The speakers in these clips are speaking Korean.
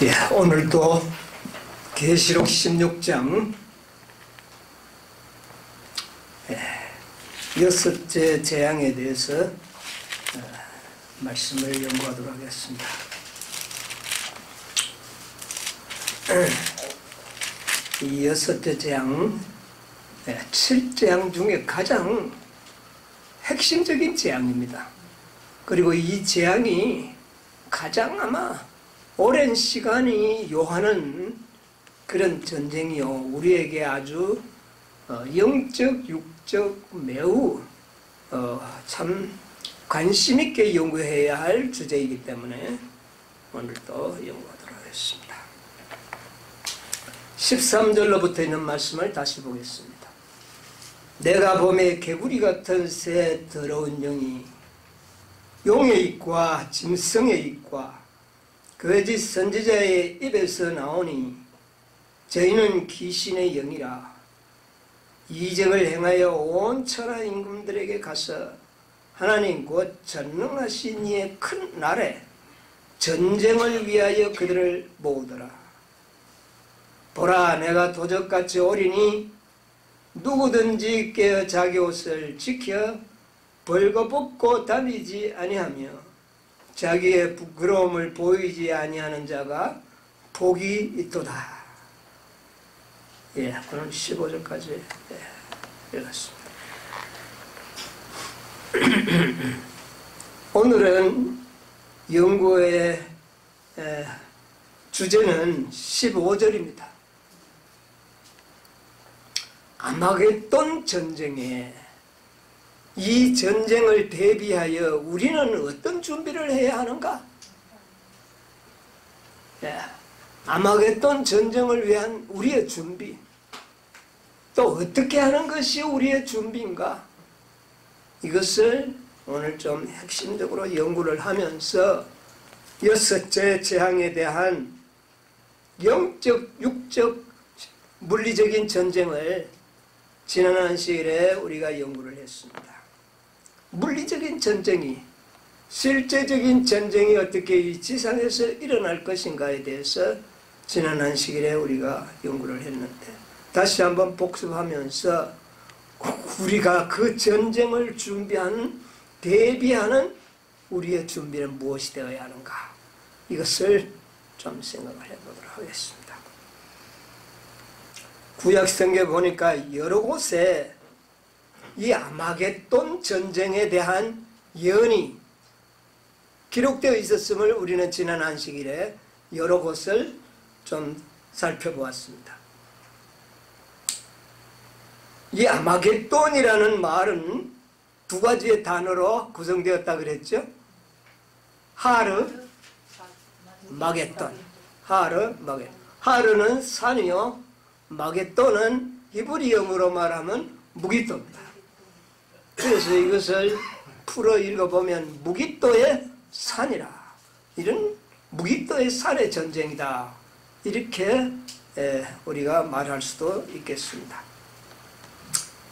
예, 오늘도 계시록 16장 여섯째 재앙에 대해서 말씀을 연구하도록 하겠습니다. 이 여섯째 재앙, 7재앙 중에 가장 핵심적인 재앙입니다. 그리고 이 재앙이 가장 아마 오랜 시간이 요하는 그런 전쟁이요, 우리에게 아주 영적, 육적 매우 참 관심 있게 연구해야 할 주제이기 때문에 오늘도 연구하도록 하겠습니다. 13절로부터 있는 말씀을 다시 보겠습니다. 내가 봄에 개구리 같은 새 더러운 영이 용의 입과 짐승의 입과 거짓 선지자의 입에서 나오니 저희는 귀신의 영이라 이적을 행하여 온 천하 임금들에게 가서 하나님 곧 전능하신 이의 큰 날에 전쟁을 위하여 그들을 모으더라. 보라, 내가 도적같이 오리니 누구든지 깨어 자기 옷을 지켜 벌거벗고 다니지 아니하며 자기의 부끄러움을 보이지 아니하는 자가 복이 있도다. 예, 오늘 15절까지 읽었습니다. 오늘은 연구의 주제는 15절입니다. 아마겟돈 전쟁에 이 전쟁을 대비하여 우리는 어떤 준비를 해야 하는가? 아마겟돈 전쟁을 위한 우리의 준비, 또 어떻게 하는 것이 우리의 준비인가? 이것을 오늘 좀 핵심적으로 연구를 하면서 여섯째 재앙에 대한 영적, 육적, 물리적인 전쟁을 지난 안식일에 우리가 연구를 했습니다. 물리적인 전쟁이, 실제적인 전쟁이 어떻게 이 지상에서 일어날 것인가에 대해서 지난 안식일에 우리가 연구를 했는데, 다시 한번 복습하면서 우리가 그 전쟁을 준비하는, 대비하는 우리의 준비는 무엇이 되어야 하는가, 이것을 좀 생각을 해보도록 하겠습니다. 구약성경에 보니까 여러 곳에 이 아마겟돈 전쟁에 대한 예언이 기록되어 있었음을 우리는 지난 안식일에 여러 곳을 좀 살펴보았습니다. 이 아마겟돈이라는 말은 두 가지의 단어로 구성되었다 그랬죠. 하르, 마겟돈. 하르, 마겟돈. 하르는 산이요, 마겟돈은 히브리어로 말하면 무기토입니다. 그래서 이것을 풀어 읽어보면 무기토의 산이라, 이런 무기토의 산의 전쟁이다, 이렇게 우리가 말할 수도 있겠습니다.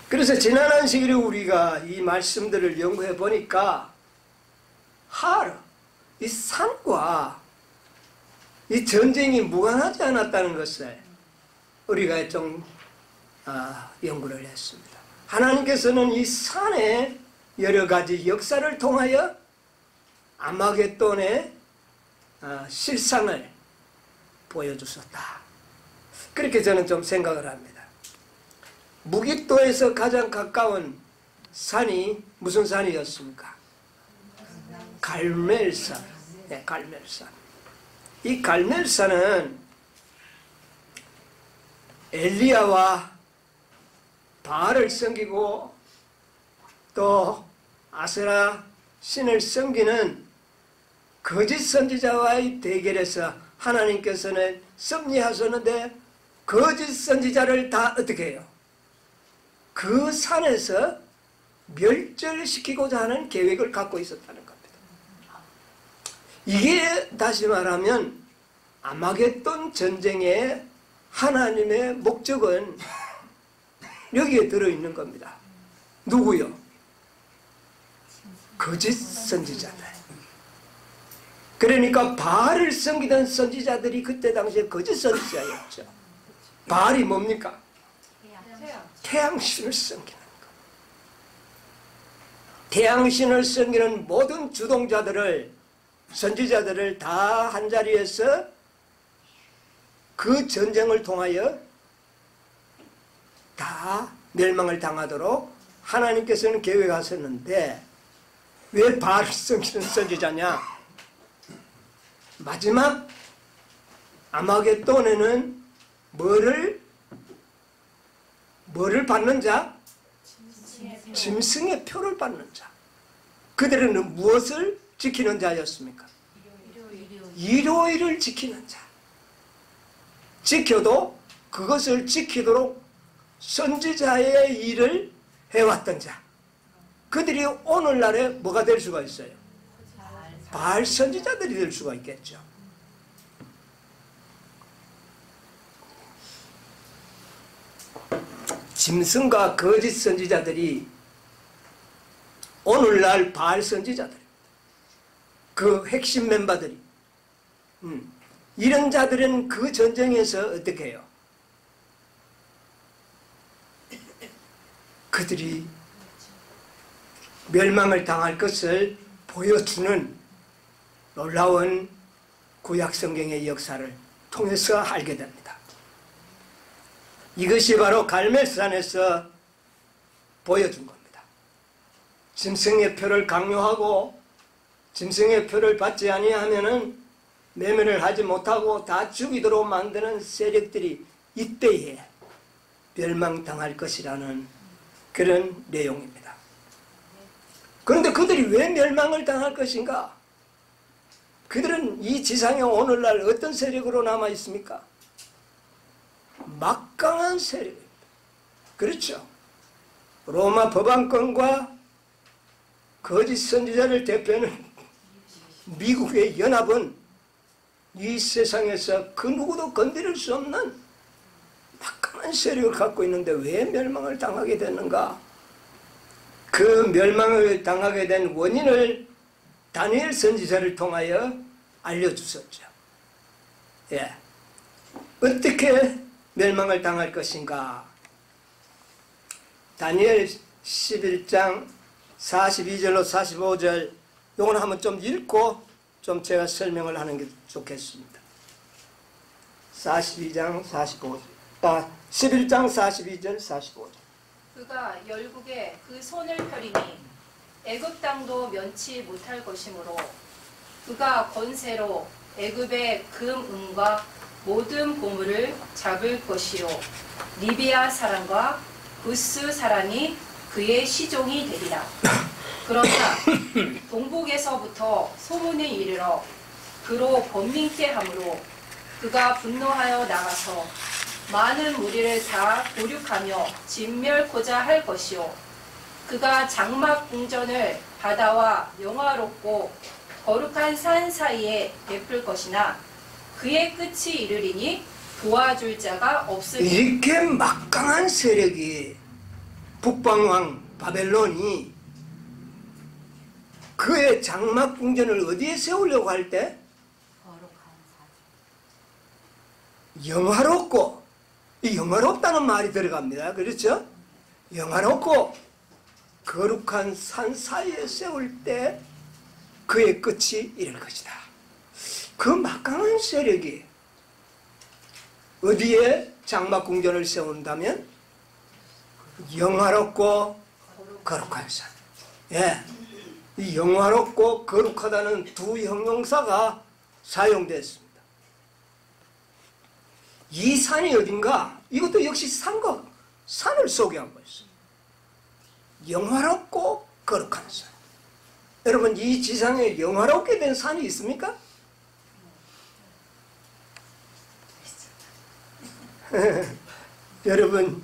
그래서 지난 안식일에 우리가 이 말씀들을 연구해 보니까 하르, 이 산과 이 전쟁이 무관하지 않았다는 것을 우리가 좀 연구를 했습니다. 하나님께서는 이 산의 여러 가지 역사를 통하여 아마겟돈의 실상을 보여주셨다, 그렇게 저는 좀 생각을 합니다. 무기토에서 가장 가까운 산이 무슨 산이었습니까? 갈멜산. 네, 갈멜산. 이 갈멜산은 엘리야와 바알을 섬기고 또 아세라 신을 섬기는 거짓 선지자와의 대결에서 하나님께서는 승리하셨는데, 거짓 선지자를 다 어떻게 해요? 그 산에서 멸절시키고자 하는 계획을 갖고 있었다는 겁니다. 이게 다시 말하면 아마겟돈 전쟁의 하나님의 목적은 여기에 들어있는 겁니다. 누구요? 거짓 선지자들. 그러니까 바알을 섬기던 선지자들이 그때 당시에 거짓 선지자였죠. 바알이 뭡니까? 태양신을 섬기는 것. 태양신을 섬기는 모든 주동자들을, 선지자들을 다 한자리에서 그 전쟁을 통하여 다 멸망을 당하도록 하나님께서는 계획하셨는데, 왜 바알을 섬기는 선지자냐? 마지막 아마겟돈에는 뭐를 받는 자? 짐승의 표를 받는 자. 그들은 무엇을 지키는 자였습니까? 일요일을 지키는 자. 지켜도 그것을 지키도록 선지자의 일을 해왔던 자. 그들이 오늘날에 뭐가 될 수가 있어요? 바알 선지자들이 될 수가 있겠죠. 짐승과 거짓 선지자들이 오늘날 바알 선지자들, 그 핵심 멤버들이, 이런 자들은 그 전쟁에서 어떻게 해요? 그들이 멸망을 당할 것을 보여주는 놀라운 구약 성경의 역사를 통해서 알게 됩니다. 이것이 바로 갈멜산에서 보여준 겁니다. 짐승의 표를 강요하고 짐승의 표를 받지 아니하면은 매매를 하지 못하고 다 죽이도록 만드는 세력들이 이때에 멸망당할 것이라는 그런 내용입니다. 그런데 그들이 왜 멸망을 당할 것인가? 그들은 이 지상에 오늘날 어떤 세력으로 남아 있습니까? 막강한 세력입니다. 그렇죠? 로마 법안권과 거짓 선지자를 대표하는 미국의 연합은 이 세상에서 그 누구도 건드릴 수 없는 막강한 세력을 갖고 있는데 왜 멸망을 당하게 됐는가? 그 멸망을 당하게 된 원인을 다니엘 선지자를 통하여 알려주셨죠. 예. 어떻게 멸망을 당할 것인가? 다니엘 11장 42절로 45절 요건 한번 좀 읽고 좀 제가 설명을 하는 게 좋겠습니다. 11장 42절 45절. 그가 열국에 그 손을 펴리니 애굽 땅도 면치 못할 것이므로 그가 권세로 애굽의 금, 은과 모든 보물을 잡을 것이요 리비아 사람과 구스 사람이 그의 시종이 되리라. 그러나 동북에서부터 소문이 이르러 그로 범민케 하므로 그가 분노하여 나가서 많은 무리를 다 도륙하며 진멸코자 할 것이요 그가 장막 궁전을 바다와 영화롭고 거룩한 산 사이에 베풀 것이나 그의 끝이 이르리니 도와줄 자가 없으니. 이렇게 막강한 세력이 북방왕 바벨론이 그의 장막 궁전을 어디에 세우려고 할 때 영화롭고, 이 영화롭다는 말이 들어갑니다. 그렇죠? 영화롭고 거룩한 산 사이에 세울 때 그의 끝이 이를 것이다. 그 막강한 세력이 어디에 장막 궁전을 세운다면 영화롭고 거룩한 산. 예, 이 영화롭고 거룩하다는 두 형용사가 사용됐습니다. 이 산이 어딘가? 이것도 역시 산을 소개하고 있어요. 영화롭고 거룩한 산. 여러분, 이 지상에 영화롭게 된 산이 있습니까? 여러분,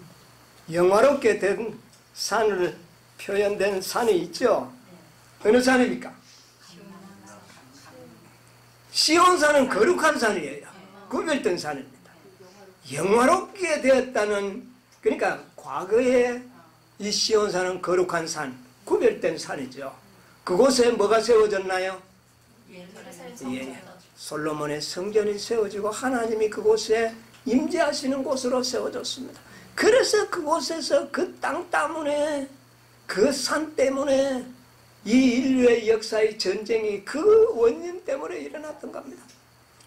영화롭게 된 산을 표현된 산이 있죠? 어느 산입니까? 시온산은 거룩한 산이에요. 구별된 산입니다. 영화롭게 되었다는, 그러니까 과거에 이 시온산은 거룩한 산, 구별된 산이죠. 그곳에 뭐가 세워졌나요? 예, 솔로몬의 성전이 세워지고 하나님이 그곳에 임재하시는 곳으로 세워졌습니다. 그래서 그곳에서 그 땅 때문에, 그 산 때문에 이 인류의 역사의 전쟁이 그 원인 때문에 일어났던 겁니다.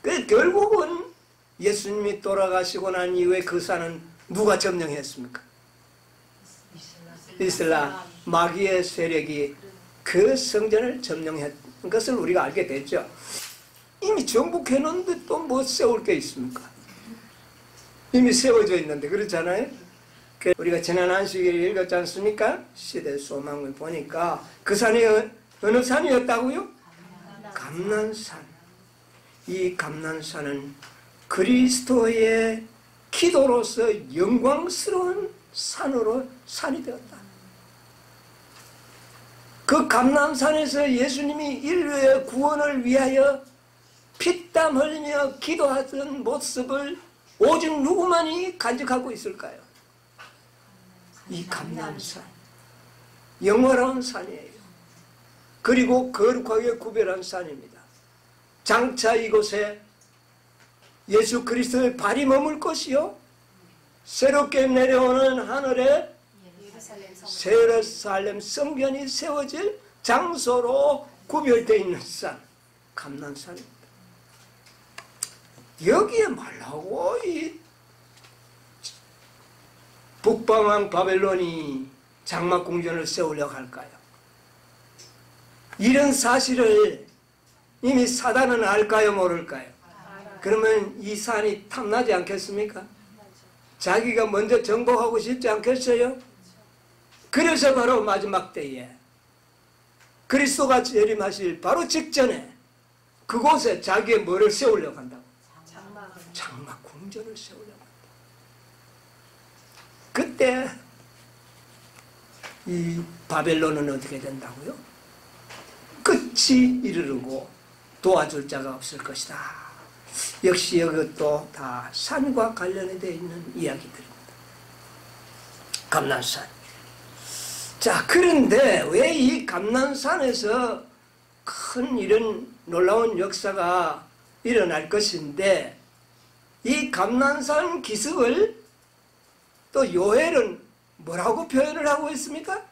그래서 결국은 예수님이 돌아가시고 난 이후에 그 산은 누가 점령했습니까? 이슬람 마귀의 세력이 그 성전을 점령했던 것을 우리가 알게 됐죠. 이미 정복해놓는데 또 뭐 세울 게 있습니까? 이미 세워져 있는데, 그렇잖아요. 우리가 지난 안식일에 읽었지 않습니까? 시대 소망을 보니까 그 산이 어느 산이었다고요? 감난산. 이 감난산은 그리스도의 기도로서 영광스러운 산이 되었다. 그 감난산에서 예수님이 인류의 구원을 위하여 피땀 흘리며 기도하던 모습을 오직 누구만이 간직하고 있을까요? 이 감난산, 영화로운 산이에요. 그리고 거룩하게 구별한 산입니다. 장차 이곳에 예수 그리스도의 발이 머물 것이요, 새롭게 내려오는 하늘에 예루살렘 성전이 세워질 장소로 구별되어 있는 산, 감난산입니다. 여기에 말라고 이 북방왕 바벨론이 장막궁전을 세우려고 할까요? 이런 사실을 이미 사단은 알까요, 모를까요? 그러면 이 산이 탐나지 않겠습니까? 자기가 먼저 정복하고 싶지 않겠어요? 그래서 바로 마지막 때에 그리스도가 재림하실 바로 직전에 그곳에 자기의 뭐를 세우려고 한다고? 장막궁전을 세우려고 한다. 그때 이 바벨론은 어떻게 된다고요? 끝이 이르르고 도와줄 자가 없을 것이다. 역시 이것도 다 산과 관련이 되어 있는 이야기들입니다. 감난산. 자, 그런데 왜 이 감난산에서 큰 이런 놀라운 역사가 일어날 것인데, 이 감난산 기슭을 또 요엘은 뭐라고 표현을 하고 있습니까?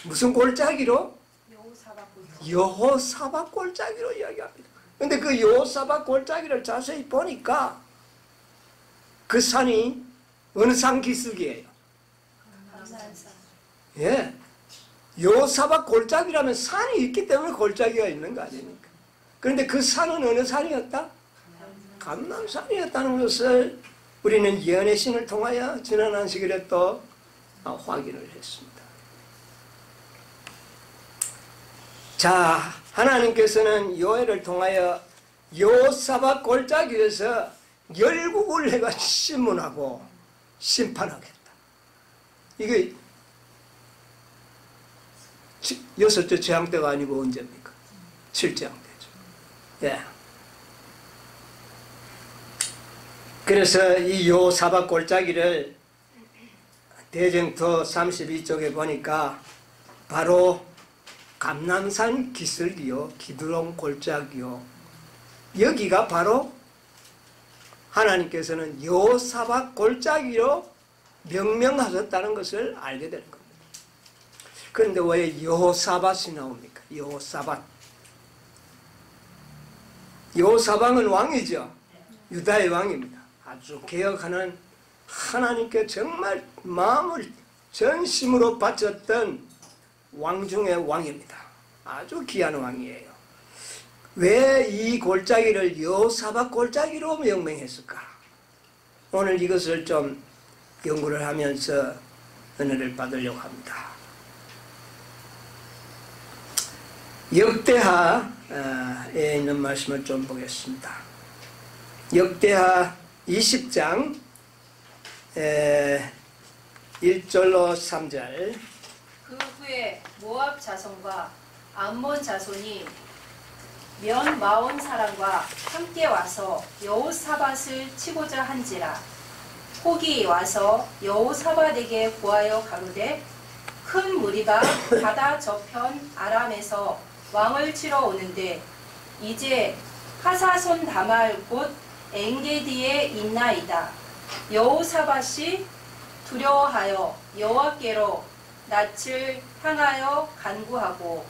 무슨 골짜기로? 여호사밧 골짜기로 이야기합니다. 근데 그 여호사밧 골짜기를 자세히 보니까 그 산이 어느 산 기슭이에요? 감난산. 예. 여호사밧 골짜기라면 산이 있기 때문에 골짜기가 있는 거 아닙니까? 그런데 그 산은 어느 산이었다? 감난산이었다는 것을 우리는 예언의 신을 통하여 지난 안식일에 또 확인을 했습니다. 자, 하나님께서는 요엘을 통하여 여호사밧 골짜기에서 열국을 내가 심문하고 심판하겠다. 이게 여섯째 재앙 때가 아니고 언제입니까? 7재앙 때죠. 예. 그래서 이 여호사밧 골짜기를 대정토 32쪽에 보니까 바로 감난산 기슭이요, 기드론 골짜기요, 여기가 바로 하나님께서는 여호사밧 골짜기로 명명하셨다는 것을 알게 되는 겁니다. 그런데 왜 여호사밧이 나옵니까? 여호사밧은 왕이죠. 유다의 왕입니다. 아주 개혁하는, 하나님께 정말 마음을 전심으로 바쳤던 왕 중의 왕입니다. 아주 귀한 왕이에요. 왜 이 골짜기를 여호사밧 골짜기로 명명했을까? 오늘 이것을 좀 연구를 하면서 은혜를 받으려고 합니다. 역대하에 있는 말씀을 좀 보겠습니다. 역대하 20장 1절로 3절. 그 후에 모압 자손과 암몬 자손이 면 마온 사람과 함께 와서 여호사밧을 치고자 한지라. 혹이 와서 여호사밧에게 구하여 가로되 큰 무리가 바다 저편 아람에서 왕을 치러 오는데 이제 하사손 다말 곧 엔게디에 있나이다. 여호사밧이 두려워하여 여호와께로 낯을 향하여 간구하고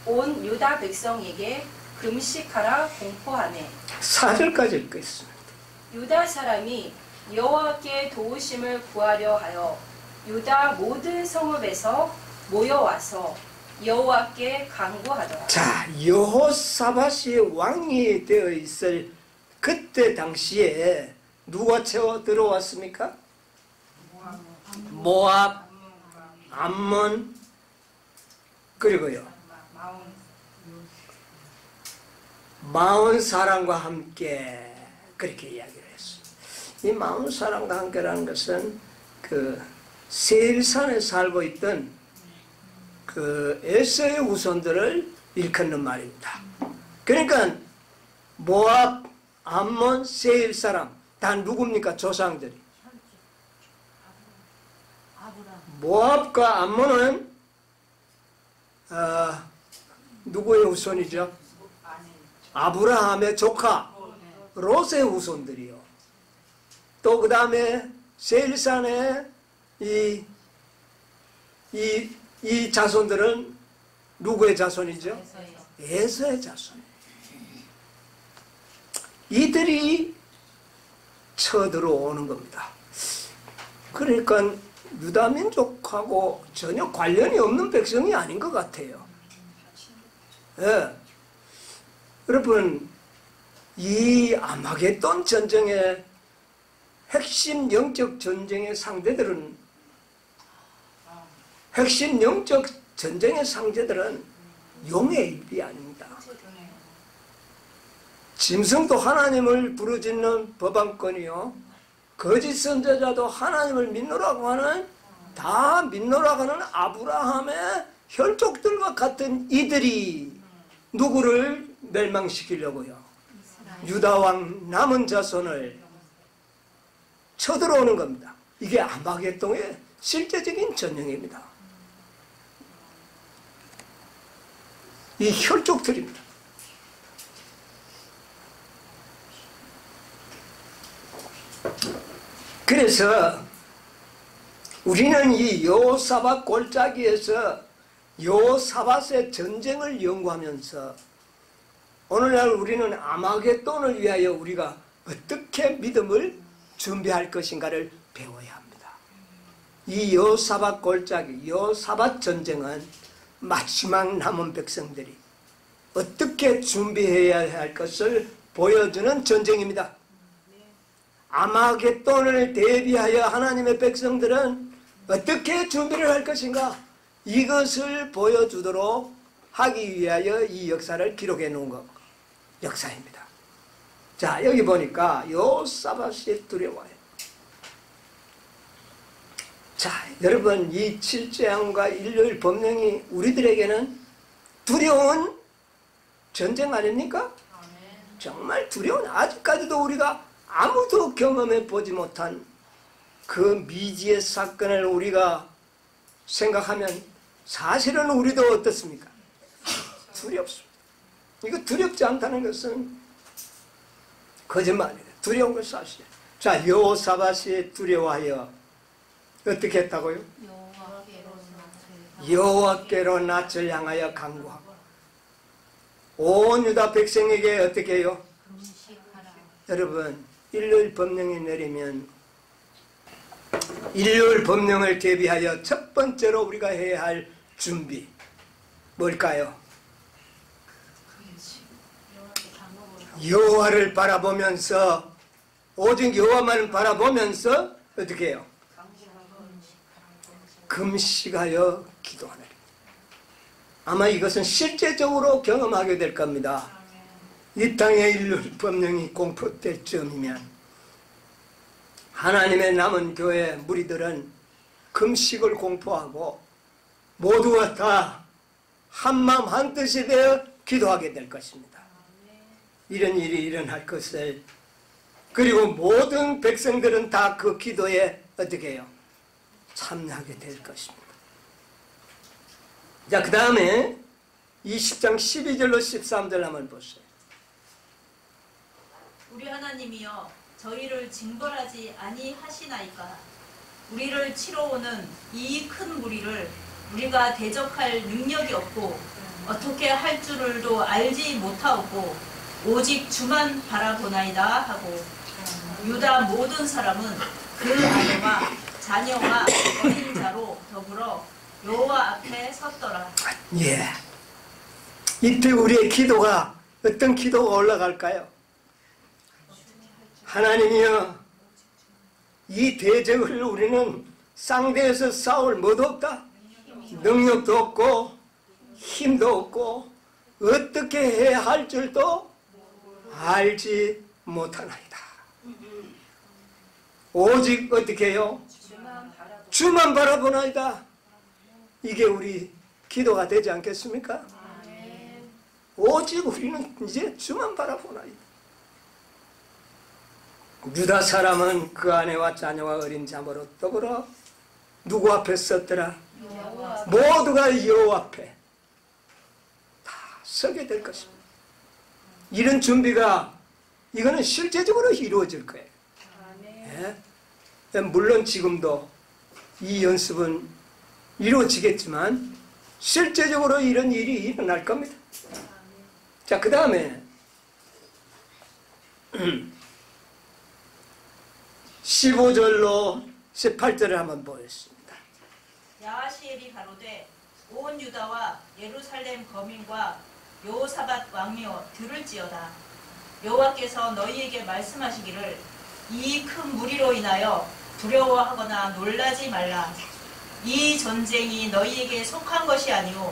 온 유다 백성에게 금식하라 공포하네. 4절까지 읽겠습니다. 유다 사람이 여호와께 도우심을 구하려 하여 유다 모든 성읍에서 모여와서 여호와께 간구하더라. 자, 여호사밧이 왕이 되어 있을 그때 당시에 누가 채워 들어왔습니까? 모압, 암몬, 그리고요 마온 사람과 함께 그렇게 이야기를 했습니다. 이 마온 사람과 함께라는 것은 그 세일산에 살고 있던 그 에서의 후손들을 일컫는 말입니다. 그러니까 모압, 암몬, 세일 사람 다 누굽니까? 조상들이. 모압과 암몬은 누구의 후손이죠? 아브라함의 조카 롯의 후손들이요. 또 그 다음에 세일산의 이 자손들은 누구의 자손이죠? 에서의 자손. 이들이 쳐들어오는 겁니다. 그러니까 유다민족하고 전혀 관련이 없는 백성이 아닌 것 같아요. 예. 여러분, 이 아마겟돈 전쟁의 핵심 영적 전쟁의 상대들은 핵심 영적 전쟁의 상대들은 용의 일이 아닙니다. 짐승도 하나님을 부르짖는 법안권이요, 거짓 선지자도 하나님을 믿노라고 하는, 다 믿노라고 하는 아브라함의 혈족들과 같은 이들이 누구를 멸망시키려고요? 유다왕 남은 자손을 쳐들어오는 겁니다. 이게 아마겟돈의 실제적인 전쟁입니다. 이 혈족들입니다. 그래서 우리는 이 여호사밧 골짜기에서 여호사밧의 전쟁을 연구하면서 오늘날 우리는 아마겟돈을 위하여 우리가 어떻게 믿음을 준비할 것인가를 배워야 합니다. 이 여호사밧 골짜기, 여호사밧 전쟁은 마지막 남은 백성들이 어떻게 준비해야 할 것을 보여주는 전쟁입니다. 아마겟돈을 대비하여 하나님의 백성들은 어떻게 준비를 할 것인가, 이것을 보여주도록 하기 위하여 이 역사를 기록해 놓은 것, 역사입니다. 자, 여기 보니까 여호사밧이 두려워요. 자, 여러분, 이 7재앙과 일요일 법령이 우리들에게는 두려운 전쟁 아닙니까? 정말 두려운, 아직까지도 우리가 아무도 경험해 보지 못한 그 미지의 사건을 우리가 생각하면 사실은 우리도 어떻습니까? 두렵습니다. 이거 두렵지 않다는 것은 거짓말이에요. 두려운 걸 사실이에요. 자, 여호사밧이 두려워하여 어떻게 했다고요? 여호와께로 낯을 향하여 간구하고 온 유다 백성에게 어떻게 해요? 여러분, 일요일 법령이 내리면 일요일 법령을 대비하여 첫 번째로 우리가 해야 할 준비 뭘까요? 여호와를 바라보면서, 오직 여호와만 바라보면서 어떻게 해요? 금식하여 기도하느라. 아마 이것은 실제적으로 경험하게 될 겁니다. 이 땅의 일요일 법령이 공포될 즈음이면 하나님의 남은 교회 무리들은 금식을 공포하고 모두가 다 한마음 한뜻이 되어 기도하게 될 것입니다. 이런 일이 일어날 것을, 그리고 모든 백성들은 다 그 기도에 어떻게 해요? 참여하게 될 것입니다. 자, 그 다음에 20장 12절로 13절 한번 보세요. 우리 하나님이여 저희를 징벌하지 아니하시나이까. 우리를 치러 오는 이 큰 무리를 우리가 대적할 능력이 없고 어떻게 할 줄을도 알지 못하고 오직 주만 바라보나이다 하고 유다 모든 사람은 그 아내와 자녀와 어린 자로 더불어 여호와 앞에 섰더라. 예. 이때 우리의 기도가 어떤 기도가 올라갈까요? 하나님이여, 이 대적을 우리는 상대에서 싸울 뭐도 없다. 능력도 없고 힘도 없고 어떻게 해야 할 줄도 알지 못하나이다. 오직 어떻게 해요? 주만 바라보나이다. 이게 우리 기도가 되지 않겠습니까? 오직 우리는 이제 주만 바라보나이다. 유다 사람은 그 아내와 자녀와 어린 자모로 더불어 누구 앞에 섰더라? 모두가 여호와 앞에 다 서게 될 것입니다. 이런 준비가 이거는 실제적으로 이루어질 거예요. 예? 물론 지금도 이 연습은 이루어지겠지만 실제적으로 이런 일이 일어날 겁니다. 자, 그 다음에 15절로 18절을 한번 보겠습니다. 야하시엘이 가로되 온 유다와 예루살렘 거민과 여호사밧 왕이여 들을지어다. 여호와께서 너희에게 말씀하시기를 이 큰 무리로 인하여 두려워하거나 놀라지 말라. 이 전쟁이 너희에게 속한 것이 아니오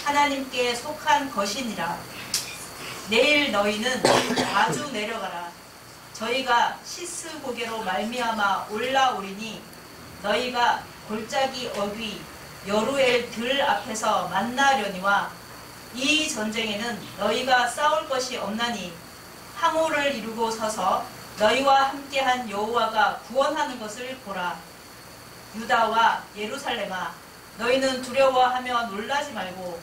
하나님께 속한 것이니라. 내일 너희는 아주 내려가라. 저희가 시스 고개로 말미암아 올라오리니 너희가 골짜기 어귀 여루엘 들 앞에서 만나려니와 이 전쟁에는 너희가 싸울 것이 없나니 항우를 이루고 서서 너희와 함께한 여호와가 구원하는 것을 보라. 유다와 예루살렘아 너희는 두려워하며 놀라지 말고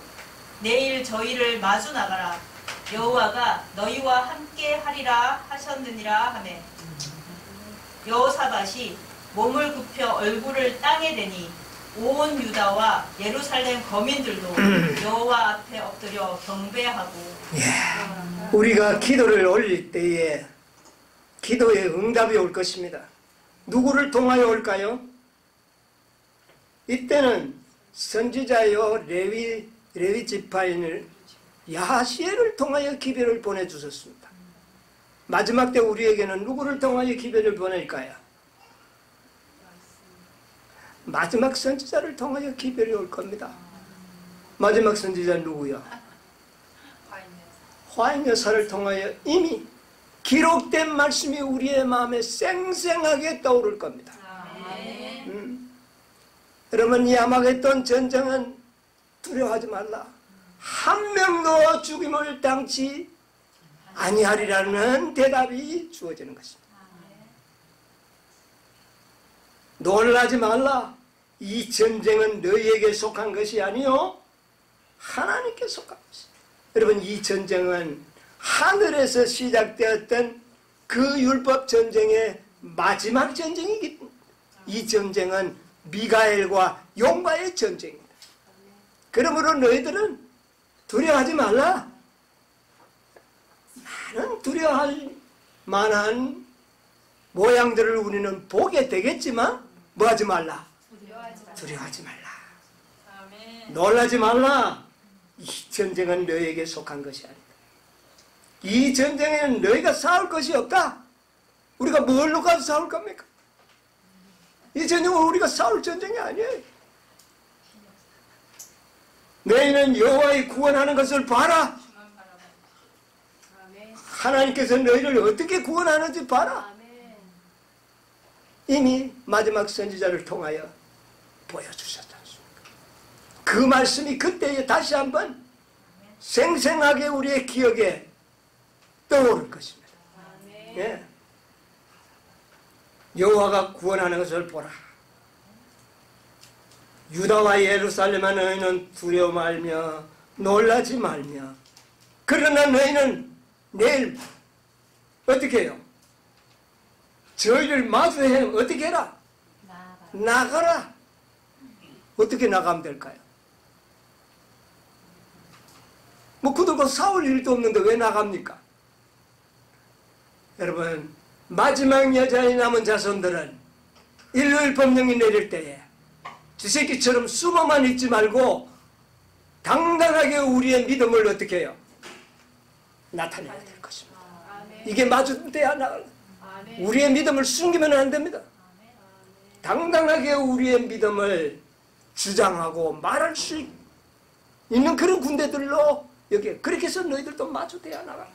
내일 저희를 마주 나가라. 여호와가 너희와 함께 하리라 하셨느니라 하매 여호사밧이 몸을 굽혀 얼굴을 땅에 대니 온 유다와 예루살렘 거민들도 여호와 앞에 엎드려 경배하고. 우리가 기도를 올릴 때에 기도의 응답이 올 것입니다. 누구를 통하여 올까요? 이때는 선지자요 레위 지파인을 야하시엘을 통하여 기별을 보내주셨습니다. 마지막 때 우리에게는 누구를 통하여 기별을 보낼까요? 마지막 선지자를 통하여 기별이 올 겁니다. 마지막 선지자는 누구요? 화인 여사를 통하여 이미 기록된 말씀이 우리의 마음에 생생하게 떠오를 겁니다. 여러분, 이 아마겟돈 전쟁은 두려워하지 말라. 한 명도 죽임을 당치 아니하리라는 대답이 주어지는 것입니다. 놀라지 말라. 이 전쟁은 너희에게 속한 것이 아니요 하나님께 속한 것입니다. 여러분, 이 전쟁은 하늘에서 시작되었던 그 율법 전쟁의 마지막 전쟁이기 때문에 이 전쟁은 미가엘과 용과의 전쟁입니다. 그러므로 너희들은 두려워하지 말라. 많은 두려워할 만한 모양들을 우리는 보게 되겠지만 뭐하지 말라? 두려워하지 말라. 놀라지 말라. 이 전쟁은 너희에게 속한 것이 아니다. 이 전쟁에는 너희가 싸울 것이 없다. 우리가 뭘로 가서 싸울 겁니까? 이 전쟁은 우리가 싸울 전쟁이 아니에요. 너희는 여호와의 구원하는 것을 봐라. 하나님께서 너희를 어떻게 구원하는지 봐라. 이미 마지막 선지자를 통하여 보여주셨지 않습니까? 그 말씀이 그때에 다시 한번 생생하게 우리의 기억에 떠오를 것입니다. 예. 여호와가 구원하는 것을 보라. 유다와 예루살렘아 너희는 두려워 말며 놀라지 말며 그러나 너희는 내일 어떻게 해요? 저희를 마주해 어떻게 해라? 나가라. 어떻게 나가면 될까요? 뭐 그들과 싸울 일도 없는데 왜 나갑니까? 여러분, 마지막 여자의 남은 자손들은 일요일 법령이 내릴 때에 주새끼처럼 숨어만 있지 말고 당당하게 우리의 믿음을 어떻게 해요? 나타내야 될 것입니다. 이게 마주돼야 나갈. 우리의 믿음을 숨기면 안 됩니다. 당당하게 우리의 믿음을 주장하고 말할 수 있는 그런 군대들로 여기 그렇게 해서 너희들도 마주돼야 나가.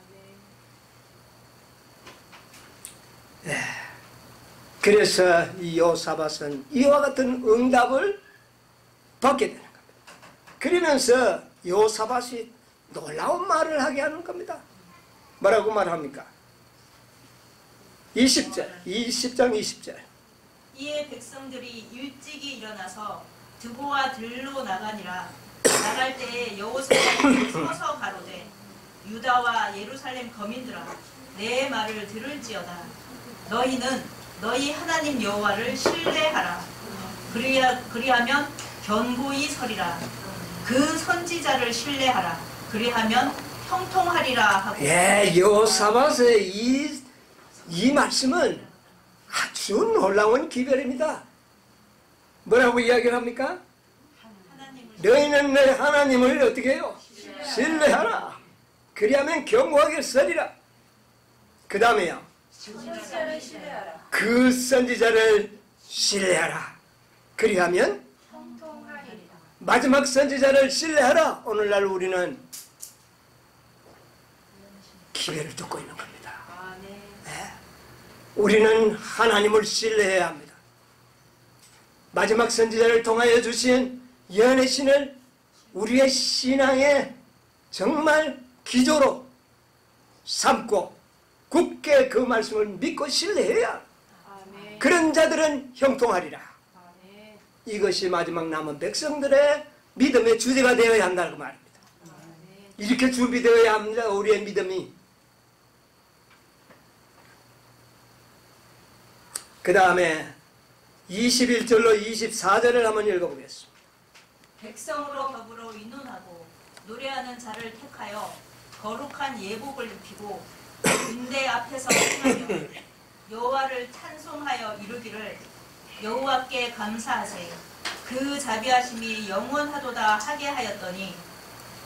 그래서 이 여호사밧은 이와 같은 응답을 받게 되는 겁니다. 그러면서 여호사밧이 놀라운 말을 하게 하는 겁니다. 뭐라고 말합니까? 20장 20절. 이에 백성들이 일찍이 일어나서 두보와 들로 나가니라. 나갈 때에 여호사밧이 서서 가로되 유다와 예루살렘 거민들아 내 말을 들을지어다. 너희는 너희 하나님 여호와를 신뢰하라. 그리하면 견고히 서리라. 그 선지자를 신뢰하라. 그리하면 형통하리라 하고. 여호사밧의 이 말씀은 아주 놀라운 기별입니다. 뭐라고 이야기를 합니까? 너희는 내 하나님을 어떻게 해요? 신뢰하라. 그리하면 견고하게 서리라. 그 다음에요. 선지자를 신뢰하라. 그 선지자를 신뢰하라. 그리하면 형통하리라. 마지막 선지자를 신뢰하라. 오늘날 우리는 기회를 듣고 있는 겁니다. 네. 우리는 하나님을 신뢰해야 합니다. 마지막 선지자를 통하여 주신 예언의 신을 우리의 신앙의 정말 기조로 삼고 굳게 그 말씀을 믿고 신뢰해야 그런 자들은 형통하리라. 이것이 마지막 남은 백성들의 믿음의 주제가 되어야 한다고 말입니다. 이렇게 준비되어야 합니다. 우리의 믿음이. 그 다음에 21절로 24절을 한번 읽어보겠습니다. 백성으로 더불어 의논하고 노래하는 자를 택하여 거룩한 예복을 입히고 군대 앞에서 행하며 여호와를 찬송하여 이르기를 여호와께 감사하세. 그 자비하심이 영원하도다 하게 하였더니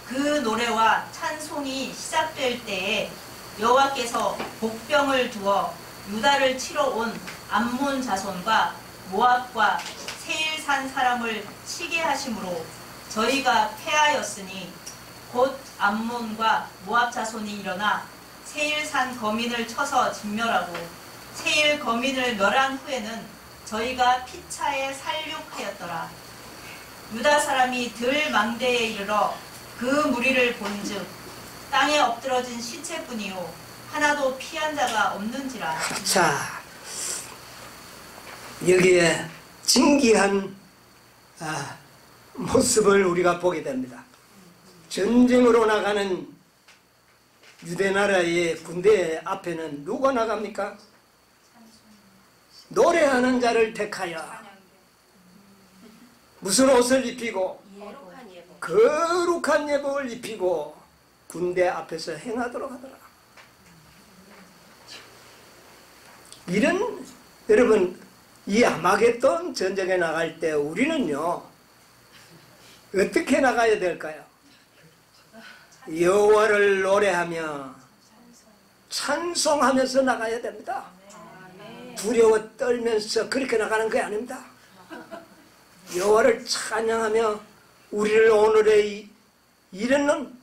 그 노래와 찬송이 시작될 때에 여호와께서 복병을 두어 유다를 치러 온 암몬 자손과 모압과 세일산 사람을 치게 하심으로 저희가 패하였으니 곧 암몬과 모압 자손이 일어나 세일산 거민을 쳐서 진멸하고 세일 거민을 멸한 후에는 저희가 피차에 살육하였더라. 유다 사람이 들 망대에 이르러 그 무리를 본즉 땅에 엎드러진 시체뿐이요 하나도 피한 자가 없는지라. 자, 여기에 진기한 모습을 우리가 보게 됩니다. 전쟁으로 나가는 유대나라의 군대 앞에는 누가 나갑니까? 노래하는 자를 택하여 무슨 옷을 입히고 거룩한 예복을 입히고 군대 앞에서 행하도록 하더라. 이런, 여러분, 이 아마겟돈 전쟁에 나갈 때 우리는요 어떻게 나가야 될까요? 여호와를 노래하며 찬송하면서 나가야 됩니다. 두려워 떨면서 그렇게 나가는 게 아닙니다. 여호와를 찬양하며 우리를 오늘의 이런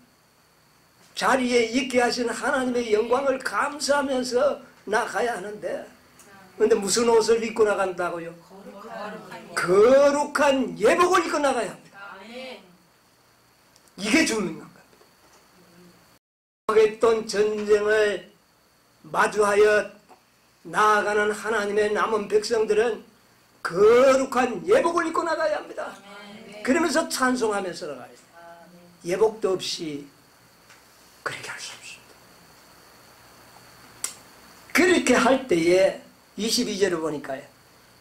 자리에 있게 하신 하나님의 영광을 감사하면서 나가야 하는데, 근데 무슨 옷을 입고 나간다고요? 거룩한 예복을 입고 나가야 합니다. 이게 중요한 겁니다. 하겠던 전쟁을 마주하여 나아가는 하나님의 남은 백성들은 거룩한 예복을 입고 나가야 합니다. 그러면서 찬송하면서 나가야 돼요. 예복도 없이 그렇게 할 수 없습니다. 그렇게 할 때에 22절을 보니까요.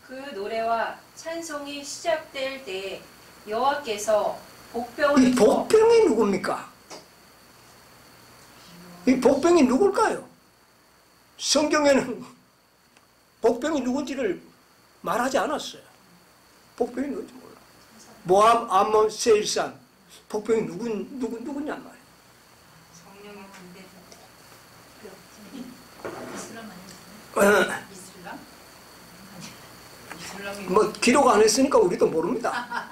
그 노래와 찬송이 시작될 때 여호와께서 복병을 이 입고 복병이 누굽니까? 이 복병이 누굴까요? 성경에는 복병이 누군지를 말하지 않았어요. 복병이 누군지 몰라. 모압, 암몬, 세일산 복병이 누구냐 말이에요. 성령의 군대. 이슬람? 이슬람이 뭐 기록 안 했으니까 우리도 모릅니다.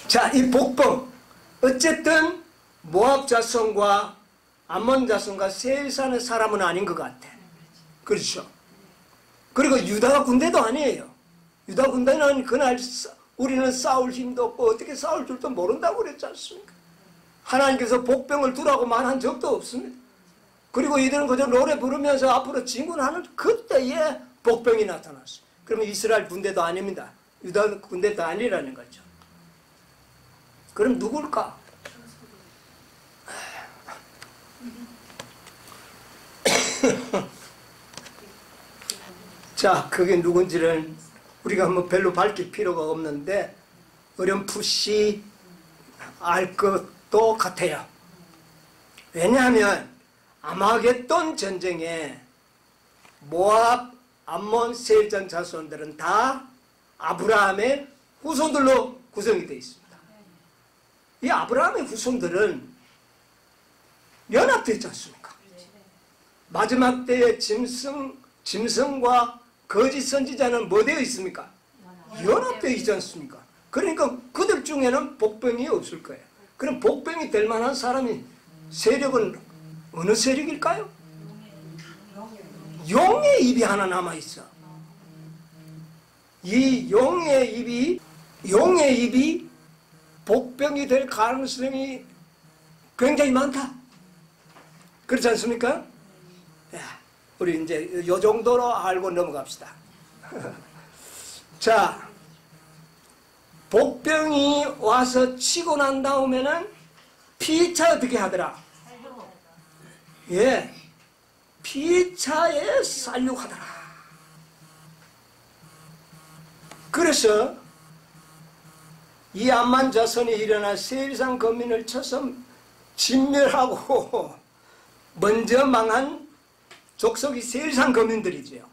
자, 이 복병 어쨌든 모압 자손과 암몬 자손과 세일산의 사람은 아닌 것 같아. 그렇죠. 그리고 유다 군대도 아니에요. 유다 군대는 그날 우리는 싸울 힘도 없고 어떻게 싸울 줄도 모른다고 그랬지 않습니까? 하나님께서 복병을 두라고 말한 적도 없습니다. 그리고 이들은 그저 노래 부르면서 앞으로 진군하는 그때에 복병이 나타났어요. 그러면 이스라엘 군대도 아닙니다. 유다 군대도 아니라는 거죠. 그럼 누굴까? 자, 그게 누군지는 우리가 뭐 별로 밝힐 필요가 없는데 어렴풋이 알 것도 같아요. 왜냐하면 아마겟돈 전쟁에 모압, 암몬, 세일산 자손들은 다 아브라함의 후손들로 구성이 되어 있습니다. 이 아브라함의 후손들은 연합되어 있지 않습니까? 마지막 때의 짐승과 거짓 선지자는 뭐 되어 있습니까? 연합되어 있지 않습니까? 그러니까 그들 중에는 복병이 없을 거예요. 그럼 복병이 될 만한 사람이 세력은 어느 세력일까요? 용의 입이 하나 남아있어. 이 용의 입이 복병이 될 가능성이 굉장히 많다. 그렇지 않습니까? 우리 이제 요 정도로 알고 넘어갑시다. 자, 복병이 와서 치고 난 다음에는 피차 어떻게 하더라? 예, 피차에 살육하더라. 그래서 이 암만 자손이 일어나 세일산 거민을 쳐서 진멸하고 먼저 망한 족속이 세일산 거민들이지요.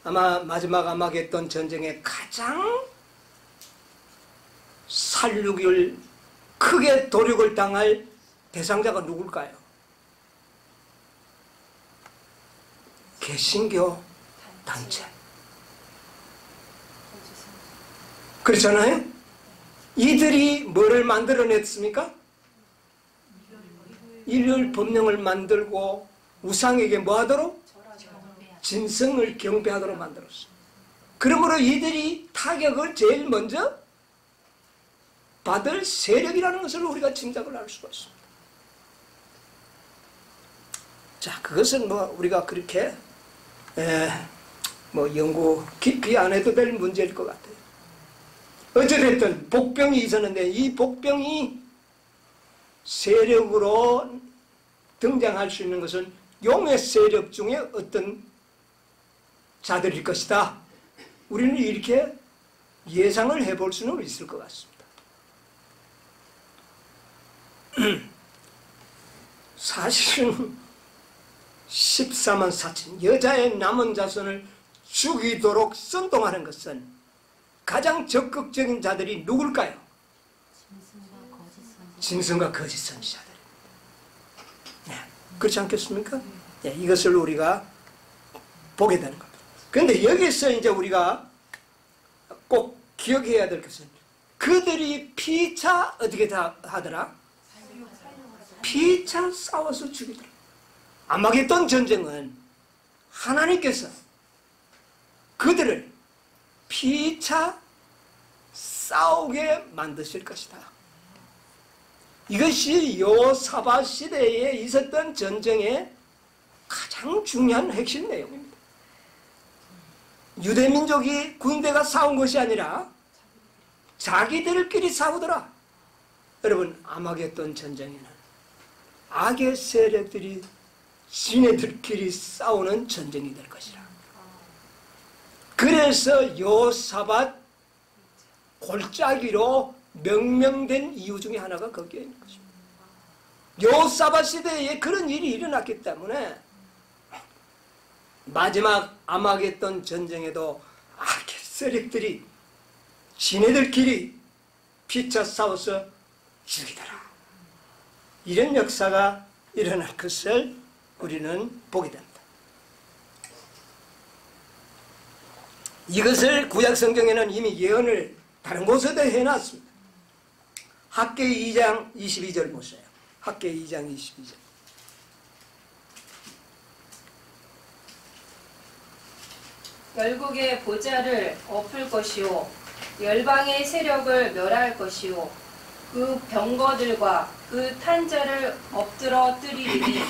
아마 마지막 아마겟돈 전쟁에 가장 살육을 크게 도륙을 당할 대상자가 누굴까요? 개신교 단체. 그렇잖아요? 이들이 뭐를 만들어냈습니까? 일요일 법령을 만들고 우상에게 뭐 하도록? 진성을 경배하도록 만들었어요. 그러므로 이들이 타격을 제일 먼저 받을 세력이라는 것을 우리가 짐작을 할 수가 있습니다. 자, 그것은 뭐 우리가 그렇게 뭐 연구 깊이 안 해도 될 문제일 것 같아요. 어찌됐든 복병이 있었는데 이 복병이 세력으로 등장할 수 있는 것은 용의 세력 중에 어떤 자들일 것이다. 우리는 이렇게 예상을 해볼 수는 있을 것 같습니다. 사실은 14만 4천 여자의 남은 자손을 죽이도록 선동하는 것은 가장 적극적인 자들이 누굴까요? 짐승과 거짓 선지자들. 네, 그렇지 않겠습니까? 네, 이것을 우리가 보게 되는 겁니다. 그런데 여기서 이제 우리가 꼭 기억해야 될 것은 그들이 피차 어떻게 다 하더라? 피차 싸워서 죽이더라. 아마겟돈 전쟁은 하나님께서 그들을 피차 싸우게 만드실 것이다. 이것이 여호사밧 시대에 있었던 전쟁의 가장 중요한 핵심 내용입니다. 유대민족이 군대가 싸운 것이 아니라 자기들끼리 싸우더라. 여러분, 아마겟돈 전쟁에는 악의 세력들이 지네들끼리 싸우는 전쟁이 될 것이라. 그래서 여호사밧 골짜기로 명명된 이유 중에 하나가 거기에 있는 것입니다. 여호사밧 시대에 그런 일이 일어났기 때문에 마지막 아마겟돈 전쟁에도 악의 세력들이 지네들끼리 피차 싸워서 죽이더라. 이런 역사가 일어날 것을 우리는 보게 됩니다. 이것을 구약성경에는 이미 예언을 다른 곳에도 해놨습니다. 학개의 2장 22절 보세요. 학개의 2장 22절. 열국의 보좌를 엎을 것이요 열방의 세력을 멸할 것이요 그 병거들과 그 탄자를 엎드러 뜨리리니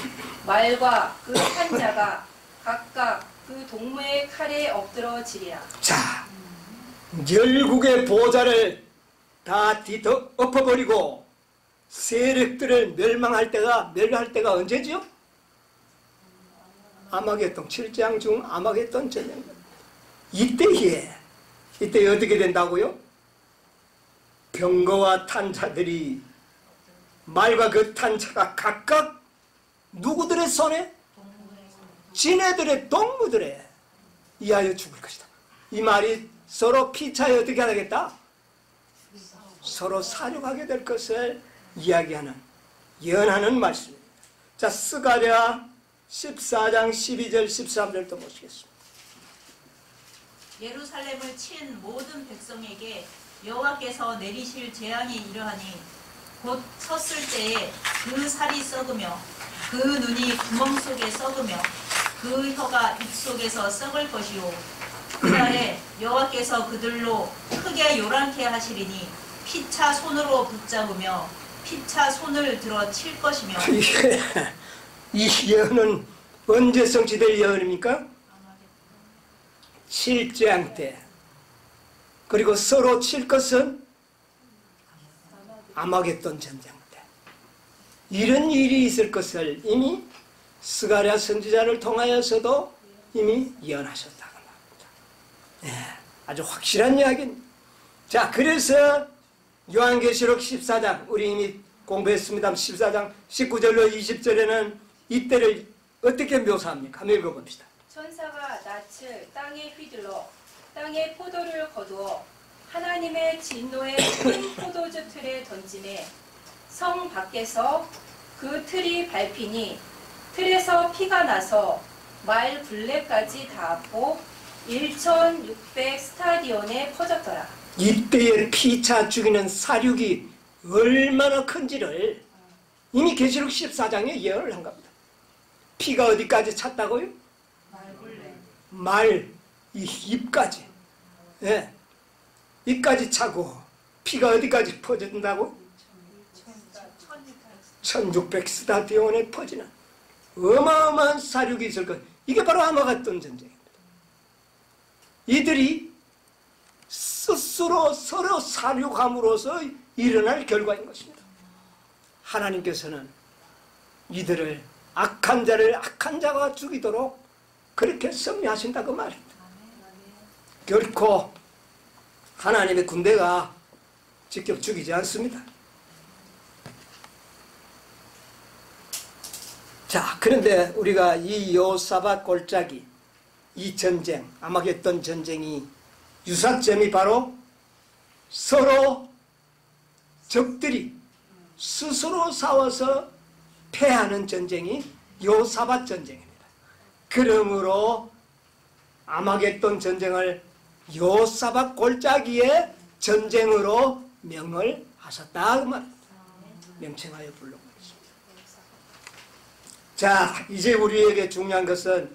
말과 그 탄자가 각각 그 동무의 칼에 엎드러지리라. 자, 열국의 보좌를 다 뒤덮 엎어버리고 세력들을 멸할 때가 언제지요? 아마겟돈 7장 중 아마겟돈 전쟁. 이때 어떻게 된다고요? 병거와 탄자들이 말과 그 탄자가 각각 누구들의 손에? 지네들의 동무들에 의하여 죽을 것이다. 이 말이 서로 피차에 어떻게 하겠다? 서로 사륙하게 될 것을 이야기하는, 예언하는 말씀입니다. 자, 스가랴 14장 12절 13절도 보시겠습니다. 예루살렘을 친 모든 백성에게 여호와께서 내리실 재앙이 이러하니 곧 섰을 때에 그 살이 썩으며 그 눈이 구멍 속에 썩으며 그 혀가 입 속에서 썩을 것이요 그날에 여호와께서 그들로 크게 요란케 하시리니 피차 손으로 붙잡으며 피차 손을 들어 칠 것이며. 이 예언은 언제 성취될 예언입니까? 칠재앙 때. 그리고 서로 칠 것은 아마겟돈 전쟁 때. 이런 일이 있을 것을 이미 스가랴 선지자를 통하여서도 이미 예언하셨다고 합니다. 네, 아주 확실한 이야기입니다. 자, 그래서 요한계시록 14장, 우리 이미 공부했습니다. 14장 19절로 20절에는 이때를 어떻게 묘사합니까? 한번 읽어봅시다. 천사가 낯을 땅에 휘둘러 땅에 포도를 거두어 하나님의 진노의 큰 포도주 틀에 던지매 성 밖에서 그 틀이 밟히니 틀에서 피가 나서 말 굴레까지 닿았고 1600 스타디온에 퍼졌더라. 이때의 피차 죽이는 사륙이 얼마나 큰지를 이미 계시록 14장에 예언을 한 겁니다. 피가 어디까지 찼다고요? 말, 이 입까지. 예. 입까지 차고 피가 어디까지 퍼진다고? 1600 스타디온에 퍼지는 어마어마한 사륙이 있을 것. 이게 바로 아마겟돈 전쟁입니다. 이들이 스스로 서로 사륙함으로써 일어날 결과인 것입니다. 하나님께서는 이들을 악한 자를 악한 자가 죽이도록 그렇게 섭리하신다고 말입니다. 결코 하나님의 군대가 직접 죽이지 않습니다. 자, 그런데 우리가 이 여호사밧 골짜기, 이 전쟁, 아마겟돈 전쟁이 유사점이 바로 서로 적들이 스스로 싸워서 패하는 전쟁이 여호사밧 전쟁입니다. 그러므로 아마겟돈 전쟁을 여호사밧 골짜기의 전쟁으로 명을 하셨다 그 말입니다. 명칭하여 부르고 있습니다. 자, 이제 우리에게 중요한 것은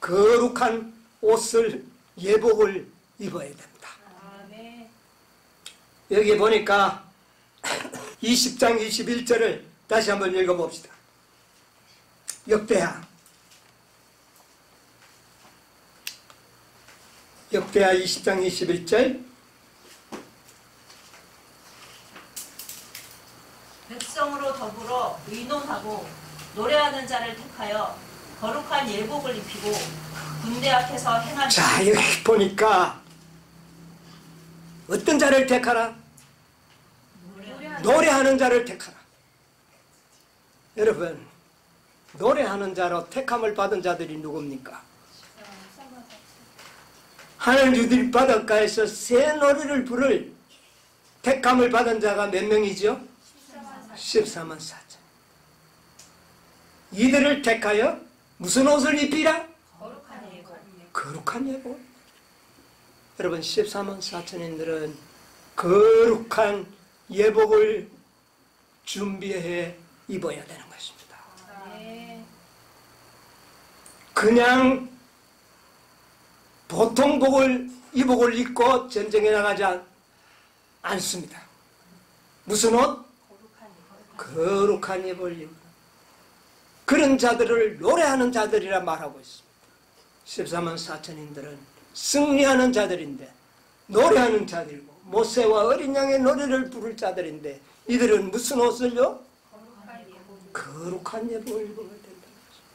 거룩한 옷을, 예복을 입어야 됩니다. 여기 보니까 20장 21절을 다시 한번 읽어봅시다. 역대하 20장 21절 백성으로 더불어 의논하고 노래하는 자를 택하여 거룩한 예복을 입히고 군대 앞에서 행하는 자, 여기 보니까 어떤 자를 택하라? 노래하는 자를 택하라. 여러분, 노래하는 자로 택함을 받은 자들이 누굽니까? 하늘 유들 바닷가에서 새 노래를 부를 택함을 받은 자가 몇 명이죠? 14만 4천. 이들을 택하여 무슨 옷을 입히라? 거룩한 예복. 거룩한 예복. 여러분, 14만 4천인들은 거룩한 예복을 준비해 입어야 되는 것입니다. 네. 그냥 보통 이복을 입고 전쟁에 나가지 않습니다. 무슨 옷? 거룩한 예복을 입고. 그런 자들을 노래하는 자들이라 말하고 있습니다. 14만 4천인들은 승리하는 자들인데, 노래하는 자들이고 모세와 어린 양의 노래를 부를 자들인데, 이들은 무슨 옷을요? 거룩한 예복을 입어야 된다는 것입니다.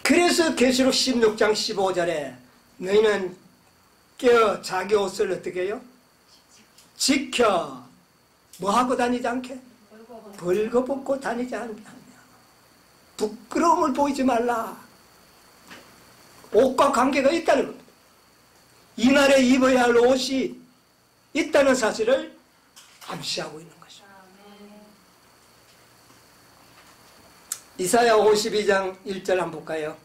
그래서 계시록 16장 15절에 너희는 깨어 자기 옷을 어떻게 해요? 지켜. 뭐 하고 다니지 않게? 벌거벗고 다니지 않게 하냐. 부끄러움을 보이지 말라. 옷과 관계가 있다는 겁니다. 이날에 입어야 할 옷이 있다는 사실을 암시하고 있는 것입니다. 이사야 52장 1절 한번 볼까요?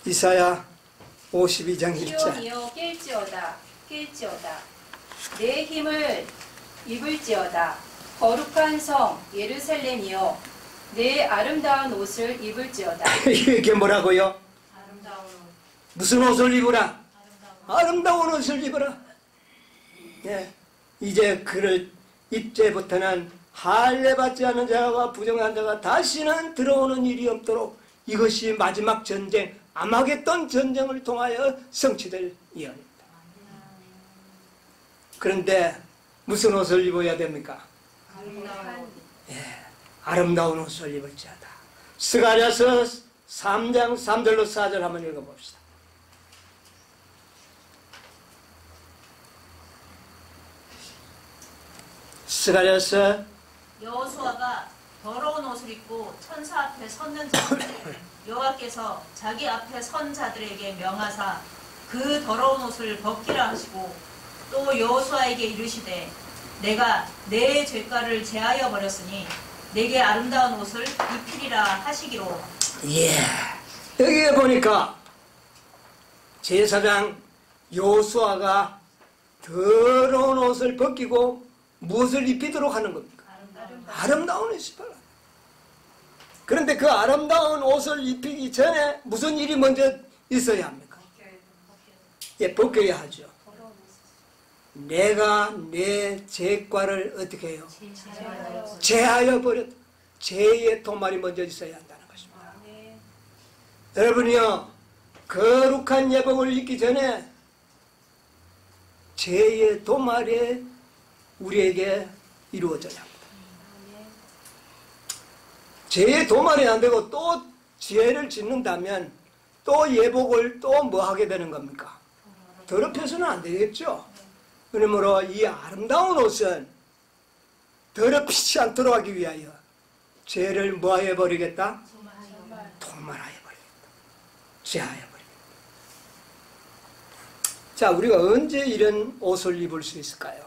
이사야 52장 1절. 시온이여 깰지어다 내 힘을 입을지어다. 거룩한 성 예루살렘이여 내 아름다운 옷을 입을지어다. 이게 뭐라고요? 아름다운 옷. 무슨 옷을 입으라? 아름다운 옷을 입으라. 예. 이제 그를 이제부터는 할례받지 않은 자와 부정한 자가 다시는 들어오는 일이 없도록 이것이 마지막 전쟁, 아마겟돈 전쟁을 통하여 성취될 예언입니다. 그런데 무슨 옷을 입어야 됩니까? 아름다운 옷을 입을지어다. 스가랴서 3장 3절로 4절 한번 읽어봅시다. 스가랴서 여호수아가 더러운 옷을 입고 천사 앞에 섰는 자들 여호와께서 자기 앞에 선 자들에게 명하사 그 더러운 옷을 벗기라 하시고 또 여호수아에게 이르시되 내가 내 죄가를 제하여 버렸으니 내게 아름다운 옷을 입히리라 하시기로. 예. 여기에 보니까 제사장 여호수아가 더러운 옷을 벗기고 무엇을 입히도록 하는 겁니까? 아름다운 옷을 입어라. 그런데 그 아름다운 옷을 입히기 전에 무슨 일이 먼저 있어야 합니까? 예, 벗겨야 하죠. 내가 내 죄과를 어떻게 해요? 제하여 버렸다. 죄의 도말이 먼저 있어야 한다는 것입니다. 여러분이요, 거룩한 예복을 입기 전에 죄의 도말이 우리에게 이루어져야 합니다. 죄의 도말이 안 되고 또 죄를 짓는다면 또 예복을 또 뭐 하게 되는 겁니까? 더럽혀서는 안 되겠죠. 그러므로 이 아름다운 옷은 더럽히지 않도록 하기 위하여 죄를 뭐 해버리겠다? 도말하여버리겠다. 제하여버리겠다. 자, 우리가 언제 이런 옷을 입을 수 있을까요?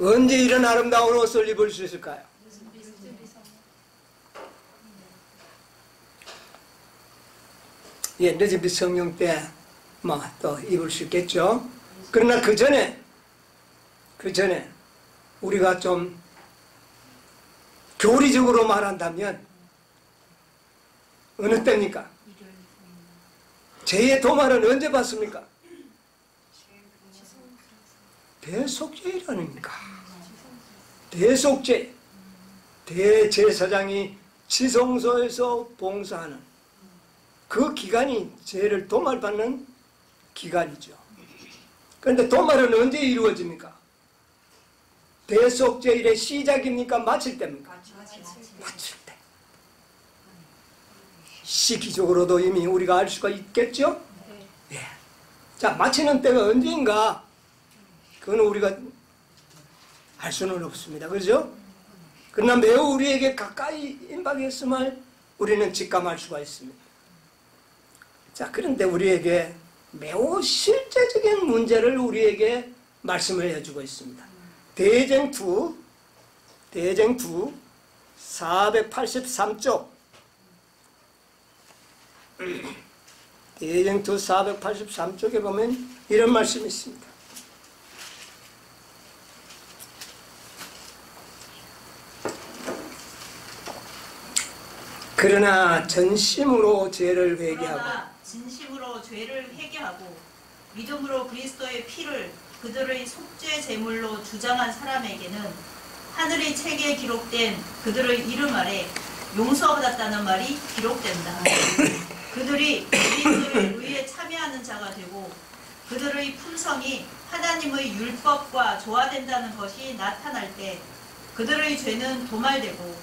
언제 이런 아름다운 옷을 입을 수 있을까요? 예, 늦은 빛 성령 때 뭐 또 입을 수 있겠죠. 그러나 그 전에 우리가 좀 교리적으로 말한다면 어느 때입니까? 죄의 도말은 언제 받습니까? 대속죄라니까. 대속죄. 대제사장이 지성소에서 봉사하는 그 기간이 죄를 도말받는 기간이죠. 그런데 도말은 언제 이루어집니까? 대속죄일의 시작입니까? 마칠 때입니까? 마칠 때. 시기적으로도 이미 우리가 알 수가 있겠죠? 예. 자, 마치는 때가 언제인가? 그건 우리가 알 수는 없습니다. 그렇죠? 그러나 매우 우리에게 가까이 임박했음을 우리는 직감할 수가 있습니다. 자, 그런데 우리에게 매우 실제적인 문제를 우리에게 말씀을 해주고 있습니다. 대쟁투 483쪽 대쟁투 483쪽에 보면 이런 말씀이 있습니다. 그러나 진심으로 죄를 회개하고 믿음으로 그리스도의 피를 그들의 속죄 제물로 주장한 사람에게는 하늘의 책에 기록된 그들의 이름 아래 용서받았다는 말이 기록된다. 그들이 그리스도의 의에 참여하는 자가 되고 그들의 품성이 하나님의 율법과 조화된다는 것이 나타날 때 그들의 죄는 도말되고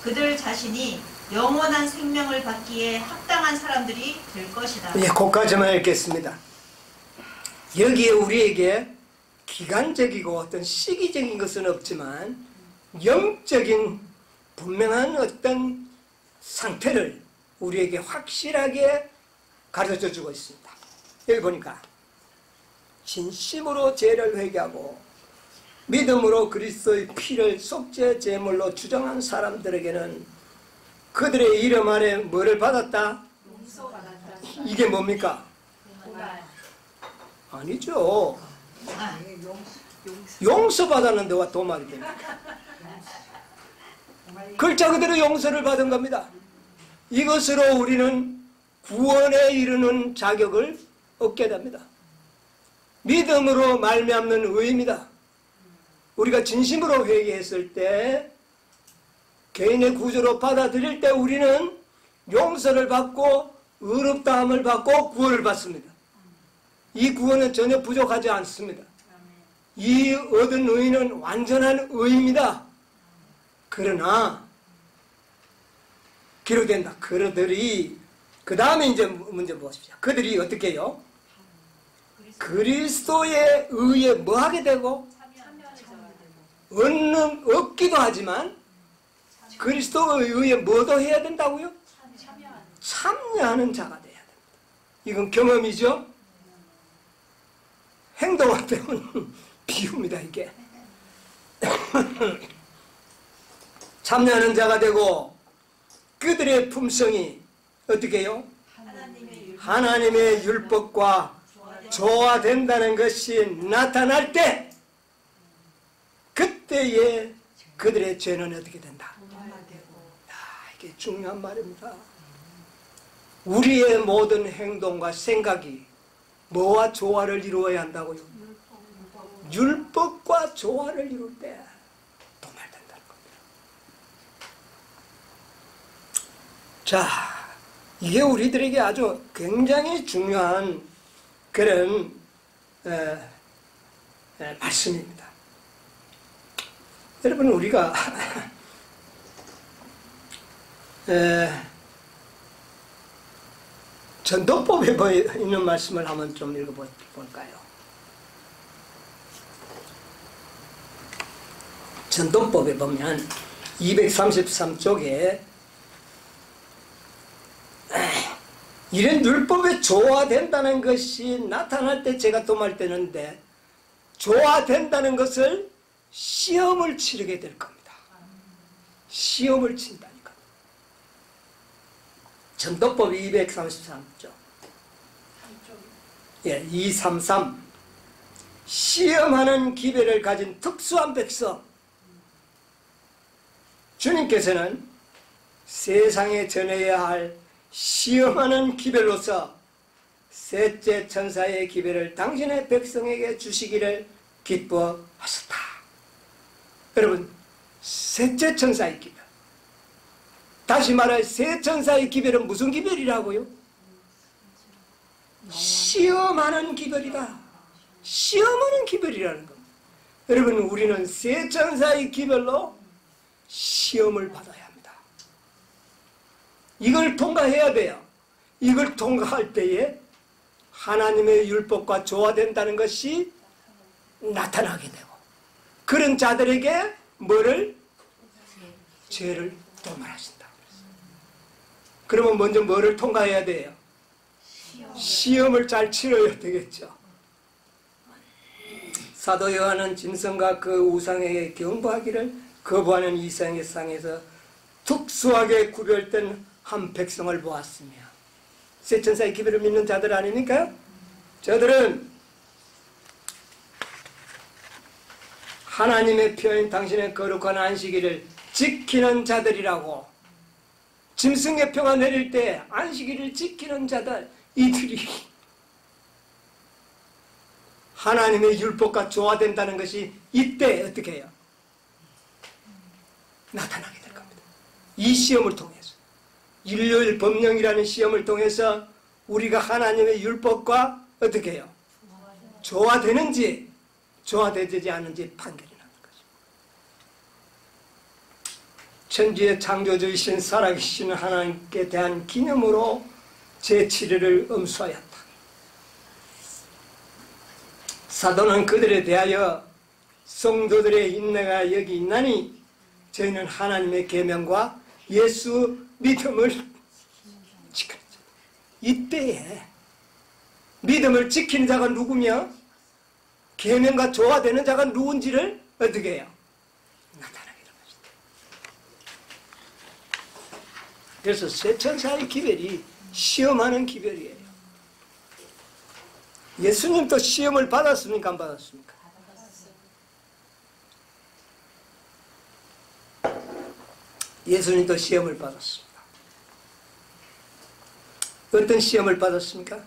그들 자신이 영원한 생명을 받기에 합당한 사람들이 될 것이다. 예, 거기까지만 읽겠습니다. 여기에 우리에게 기간적이고 어떤 시기적인 것은 없지만 영적인 분명한 어떤 상태를 우리에게 확실하게 가르쳐 주고 있습니다. 여기 보니까 진심으로 죄를 회개하고 믿음으로 그리스도의 피를 속죄 제물로 주장한 사람들에게는 그들의 이름 아래 뭐를 받았다? 이게 뭡니까? 아니죠. 용서받았는데 와 도말이 됩니다. 글자 그대로 용서를 받은 겁니다. 이것으로 우리는 구원에 이르는 자격을 얻게 됩니다. 믿음으로 말미암는 의입니다. 우리가 진심으로 회개했을 때 개인의 구조로 받아들일 때 우리는 용서를 받고 의롭다함을 받고 구원을 받습니다. 이 구원은 전혀 부족하지 않습니다. 이 얻은 의는 완전한 의입니다. 그러나 기록된다. 그들이 그 다음에 이제 문제 보십시오. 그들이 어떻게 해요? 그리스도의 의에 뭐 하게 되고 얻기도 하지만 그리스도의 의에 뭐도 해야 된다고요? 참여하는 자가 돼야 됩니다. 이건 경험이죠? 행동한테는 비유입니다, 이게. 참여하는 자가 되고 그들의 품성이 어떻게 해요? 하나님의 율법과 조화된다는 것이 나타날 때 그때에 그들의 죄는 어떻게 된다? 이게 중요한 말입니다. 우리의 모든 행동과 생각이 뭐와 조화를 이루어야 한다고요? 율법과 조화를 이룰 때 도말된다는 겁니다. 자, 이게 우리들에게 아주 굉장히 중요한 그런 말씀입니다. 여러분, 우리가 전도법에 있는 말씀을 한번 좀 읽어볼까요? 전도법에 보면 233쪽에 이런 율법에 조화된다는 것이 나타날 때 죄가 도말되는데 조화된다는 것을 시험을 치르게 될 겁니다. 시험을 친다니까. 전도법 233쪽. 예, 233. 시험하는 기별을 가진 특수한 백성. 주님께서는 세상에 전해야 할 시험하는 기별로서 셋째 천사의 기별을 당신의 백성에게 주시기를 기뻐하셨다. 여러분, 셋째 천사의 기별. 다시 말해 세 천사의 기별은 무슨 기별이라고요? 시험하는 기별이다. 시험하는 기별이라는 겁니다. 여러분, 우리는 세 천사의 기별로 시험을 받아야 합니다. 이걸 통과해야 돼요. 이걸 통과할 때에 하나님의 율법과 조화된다는 것이 나타나게 되고, 그런 자들에게 뭐를? 죄를 도말하신다. 그러면 먼저 뭐를 통과해야 돼요? 시험을 잘 치러야 되겠죠. 사도 요한은 짐승과 그 우상에게 경배하기를 거부하는 이상의 상에서 특수하게 구별된 한 백성을 보았으며, 세천사의 기별을 믿는 자들 아닙니까? 저들은 하나님의 표현 당신의 거룩한 안식일을 지키는 자들이라고. 짐승의 표가 내릴 때 안식일을 지키는 자들, 이들이 하나님의 율법과 조화된다는 것이 이때 어떻게 해요? 나타나게 될 겁니다. 이 시험을 통해서, 일요일 법령이라는 시험을 통해서 우리가 하나님의 율법과 어떻게 해요? 조화되는지 조화되지 않는지 판결이 나는 거죠. 천지의 창조주이신 살아계신 하나님께 대한 기념으로 제7일을 엄수하였다. 사도는 그들에 대하여 성도들의 인내가 여기 있나니 저희는 하나님의 계명과 예수 믿음을 지키는 자. 이때에 믿음을 지키는 자가 누구며 계명과 조화되는 자가 누군지를 어떻게 해요? 나타나게 되는 것이다. 그래서 세천사의 기별이 시험하는 기별이에요. 예수님도 시험을 받았습니까? 안 받았습니까? 예수님도 시험을 받았습니다. 어떤 시험을 받았습니까?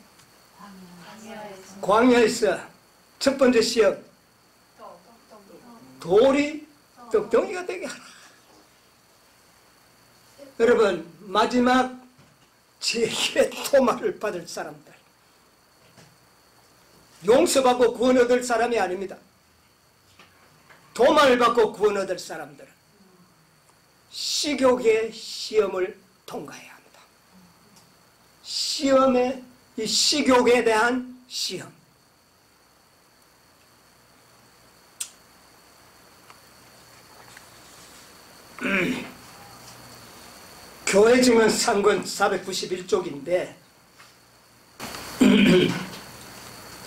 광야에서 첫 번째 시험, 돌이 떡덩이가 되게 하라. 여러분, 마지막 제2의 토마를 받을 사람들, 용서받고 구원 얻을 사람이 아닙니다. 도마를 받고 구원 얻을 사람들은 식욕의 시험을 통과해야 합니다. 시험의, 이 식욕에 대한 시험. 교회 증언 3권 491쪽인데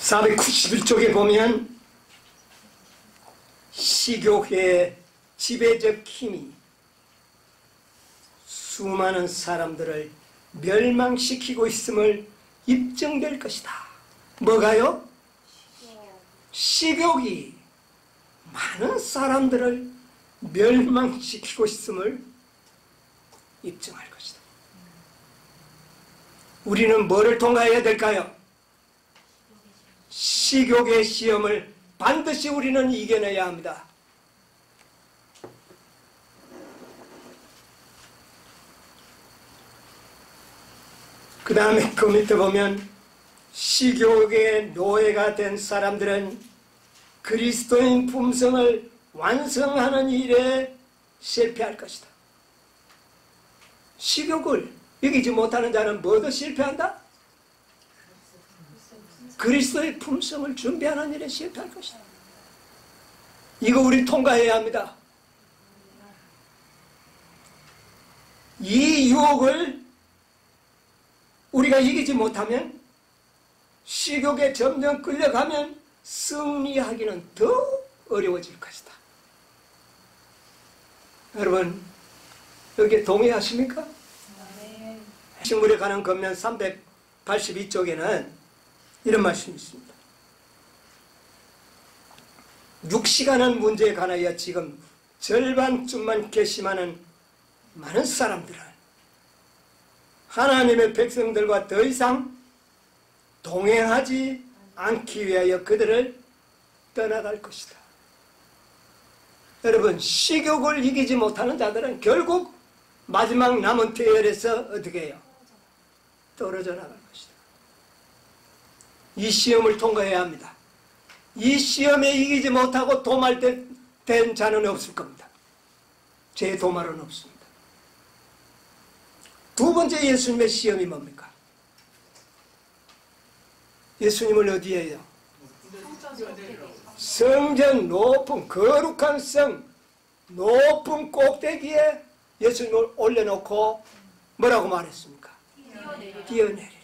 491쪽에 보면 식욕의 지배적 힘이 수많은 사람들을 멸망시키고 있음을 입증될 것이다. 뭐가요? 식욕이 많은 사람들을 멸망시키고 있음을 입증할 것이다. 우리는 뭐를 통과해야 될까요? 식욕의 시험을 반드시 우리는 이겨내야 합니다. 그 다음에 그 밑에 보면 식욕의 노예가 된 사람들은 그리스도인 품성을 완성하는 일에 실패할 것이다. 식욕을 이기지 못하는 자는 뭐도 실패한다? 그리스도의 품성을 준비하는 일에 실패할 것이다. 이거 우리 통과해야 합니다. 이 유혹을 우리가 이기지 못하면, 식욕에 점점 끌려가면 승리하기는 더 어려워질 것이다. 여러분, 여기에 동의하십니까? 네. 식물에 관한 권면 382쪽에는 이런 말씀이 있습니다. 육시간한 문제에 관하여 지금 절반쯤만 결심하는 많은 사람들은 하나님의 백성들과 더 이상 동행하지 않기 위하여 그들을 떠나갈 것이다. 여러분, 식욕을 이기지 못하는 자들은 결국 마지막 남은 태열에서 어떻게 해요? 떨어져 나갈 것이다. 이 시험을 통과해야 합니다. 이 시험에 이기지 못하고 도말된 자는 없을 겁니다. 제 도말은 없습니다. 두 번째 예수님의 시험이 뭡니까? 예수님을 어디에 해요? 성전 높은 거룩한 성 높은 꼭대기에 예수님을 올려놓고 뭐라고 말했습니까? 뛰어내리라.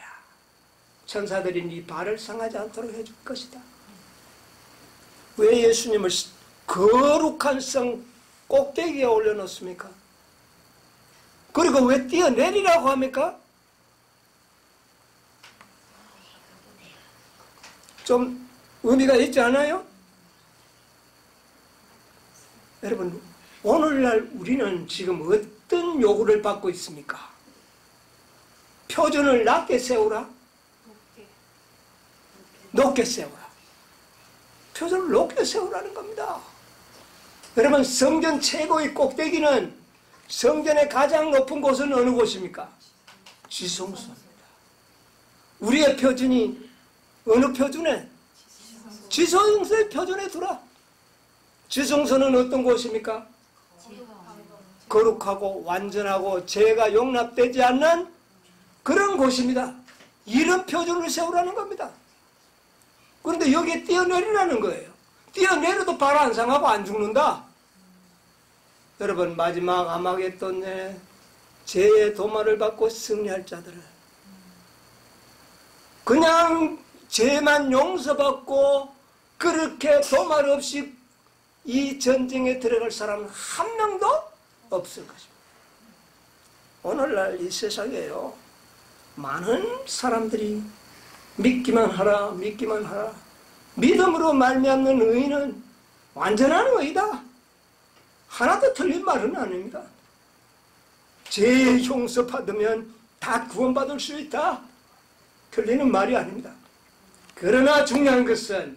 천사들이 네 발을 상하지 않도록 해줄 것이다. 왜 예수님을 거룩한 성 꼭대기에 올려놓습니까? 그리고 왜 뛰어내리라고 합니까? 좀 의미가 있지 않아요? 여러분, 오늘날 우리는 지금 어떤 요구를 받고 있습니까? 표준을 낮게 세우라? 높게 세우라. 표준을 높게 세우라는 겁니다. 여러분, 성전 최고의 꼭대기는 성전의 가장 높은 곳은 어느 곳입니까? 지성소입니다. 우리의 표준이 어느 표준에? 지성소의 표준에 두라. 지성소는 어떤 곳입니까? 거룩하고 완전하고 죄가 용납되지 않는 그런 곳입니다. 이런 표준을 세우라는 겁니다. 그런데 여기에 뛰어내리라는 거예요. 뛰어내려도 발 안 상하고 안 죽는다. 여러분, 마지막 아마겟돈에 죄의 도말을 받고 승리할 자들을 그냥 죄만 용서받고 그렇게 도말 없이 이 전쟁에 들어갈 사람은 한 명도 없을 것입니다. 오늘날 이 세상에요, 많은 사람들이 믿기만 하라, 믿기만 하라. 믿음으로 말미암는 의는 완전한 의다. 하나도 틀린 말은 아닙니다. 죄 용서받으면 다 구원받을 수 있다. 틀리는 말이 아닙니다. 그러나 중요한 것은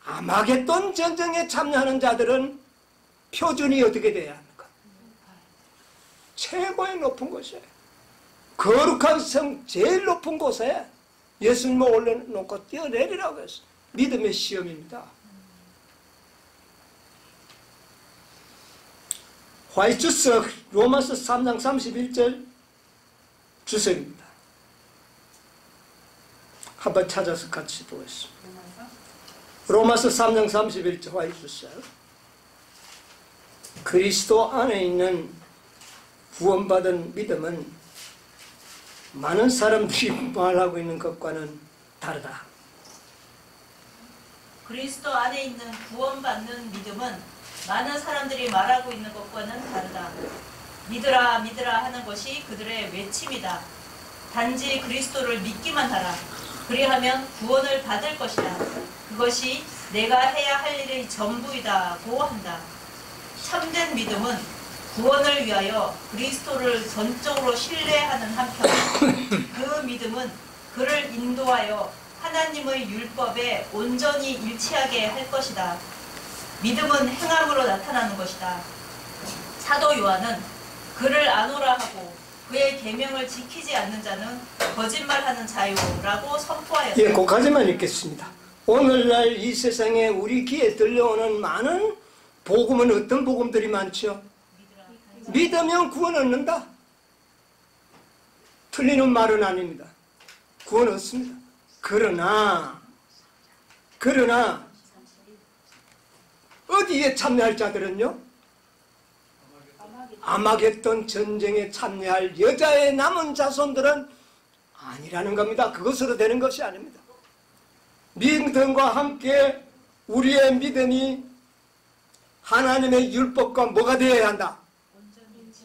아마겟돈 전쟁에 참여하는 자들은 표준이 어떻게 돼야 합니까? 최고의 높은 곳이에요. 거룩한 성 제일 높은 곳에 예수님을 올려놓고 뛰어내리라고 했어요. 믿음의 시험입니다. 화이트스 로마서 3장 31절 주석입니다. 한번 찾아서 같이 보겠습니다. 로마서 3장 31절 화이트스. 그리스도 안에 있는 구원받은 믿음은 많은 사람들이 말하고 있는 것과는 다르다. 그리스도 안에 있는 구원받는 믿음은 많은 사람들이 말하고 있는 것과는 다르다. 믿으라 믿으라 하는 것이 그들의 외침이다. 단지 그리스도를 믿기만 하라. 그리하면 구원을 받을 것이다. 그것이 내가 해야 할 일의 전부이다고 한다. 참된 믿음은 구원을 위하여 그리스도를 전적으로 신뢰하는 한편 그 믿음은 그를 인도하여 하나님의 율법에 온전히 일치하게 할 것이다. 믿음은 행함으로 나타나는 것이다. 사도 요한은 그를 아노라 하고 그의 계명을 지키지 않는 자는 거짓말하는 자요라고 선포하였다. 예, 거기까지만 읽겠습니다. 오늘날 이 세상에 우리 귀에 들려오는 많은 복음은 어떤 복음들이 많죠? 믿으면 구원 얻는다. 틀리는 말은 아닙니다. 구원 얻습니다. 그러나 어디에 참여할 자들은요? 아마겟돈 전쟁에 참여할 여자의 남은 자손들은 아니라는 겁니다. 그것으로 되는 것이 아닙니다. 믿음과 함께 우리의 믿음이 하나님의 율법과 뭐가 되어야 한다?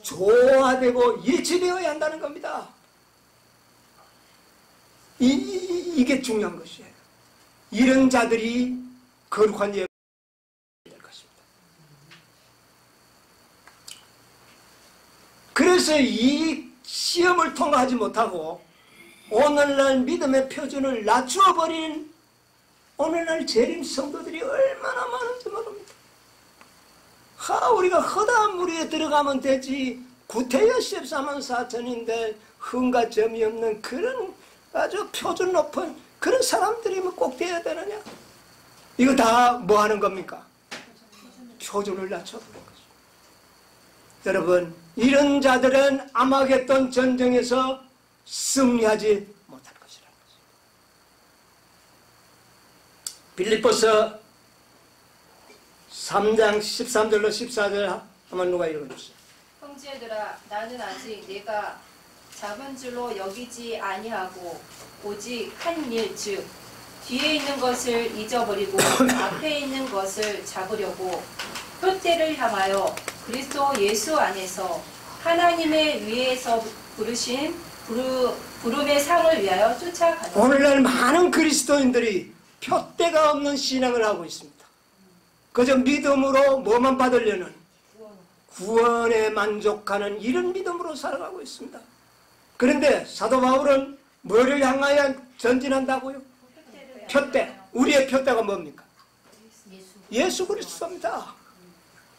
조화되고 일치되어야 한다는 겁니다. 이게 중요한 것이에요. 이런 자들이 거룩한 예배를 될 것입니다. 그래서 이 시험을 통과하지 못하고 오늘날 믿음의 표준을 낮추어버린 오늘날 재림 성도들이 얼마나 많은지 모릅니다. 우리가 허다한 무리에 들어가면 되지 구태여 14만 4천인데 흠과 점이 없는 그런 아주 표준 높은 그런 사람들이면 꼭 돼야 되느냐? 이거 다 뭐 하는 겁니까? 표준을 낮춰두는 거죠. 여러분, 이런 자들은 아마겟돈 전쟁에서 승리하지 못할 것이라는 거죠. 빌립보서 3장 13절로 14절 한번 누가 읽어주세요. 형제들아, 나는 아직 내가 잡은 줄로 여기지 아니하고 오직 한 일, 즉 뒤에 있는 것을 잊어버리고 앞에 있는 것을 잡으려고 표대를 향하여 그리스도 예수 안에서 하나님의 위에서 부르신 부름의 상을 위하여 쫓아가노라. 오늘날 많은 그리스도인들이 표대가 없는 신앙을 하고 있습니다. 그저 믿음으로 뭐만 받으려는 구원에 만족하는 이런 믿음으로 살아가고 있습니다. 그런데 사도 바울은 뭐를 향하여 전진한다고요? 표대. 우리의 표대가 뭡니까? 예수 그리스도입니다.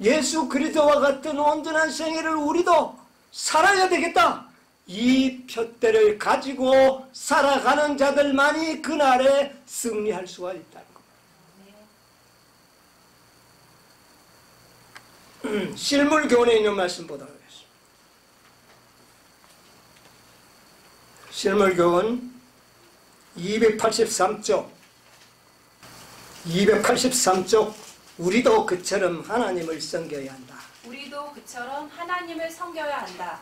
예수 그리스도와 같은 온전한 생애를 우리도 살아야 되겠다. 이 표대를 가지고 살아가는 자들만이 그날에 승리할 수가 있다는 겁니다. 실물교훈에 있는 말씀 보도록 하겠습니다. 실물교훈 283쪽 우리도 그처럼 하나님을 섬겨야 한다. 우리도 그처럼 하나님을 섬겨야 한다.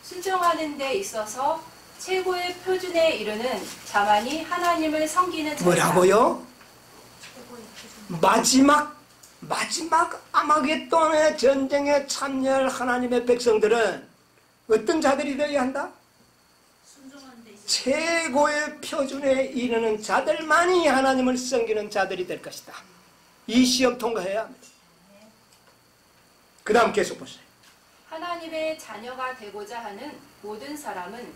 순종하는 데 있어서 최고의 표준에 이르는 자만이 하나님을 섬기는 자이다. 뭐라고요? 마지막 아마겟돈의 전쟁에 참여할 하나님의 백성들은 어떤 자들이 되어야 한다? 순종하는 데 있어서 최고의 표준에 이르는 자들만이 하나님을 섬기는 자들이 될 것이다. 이 시험 통과해야 합니다. 그 다음 계속 보세요. 하나님의 자녀가 되고자 하는 모든 사람은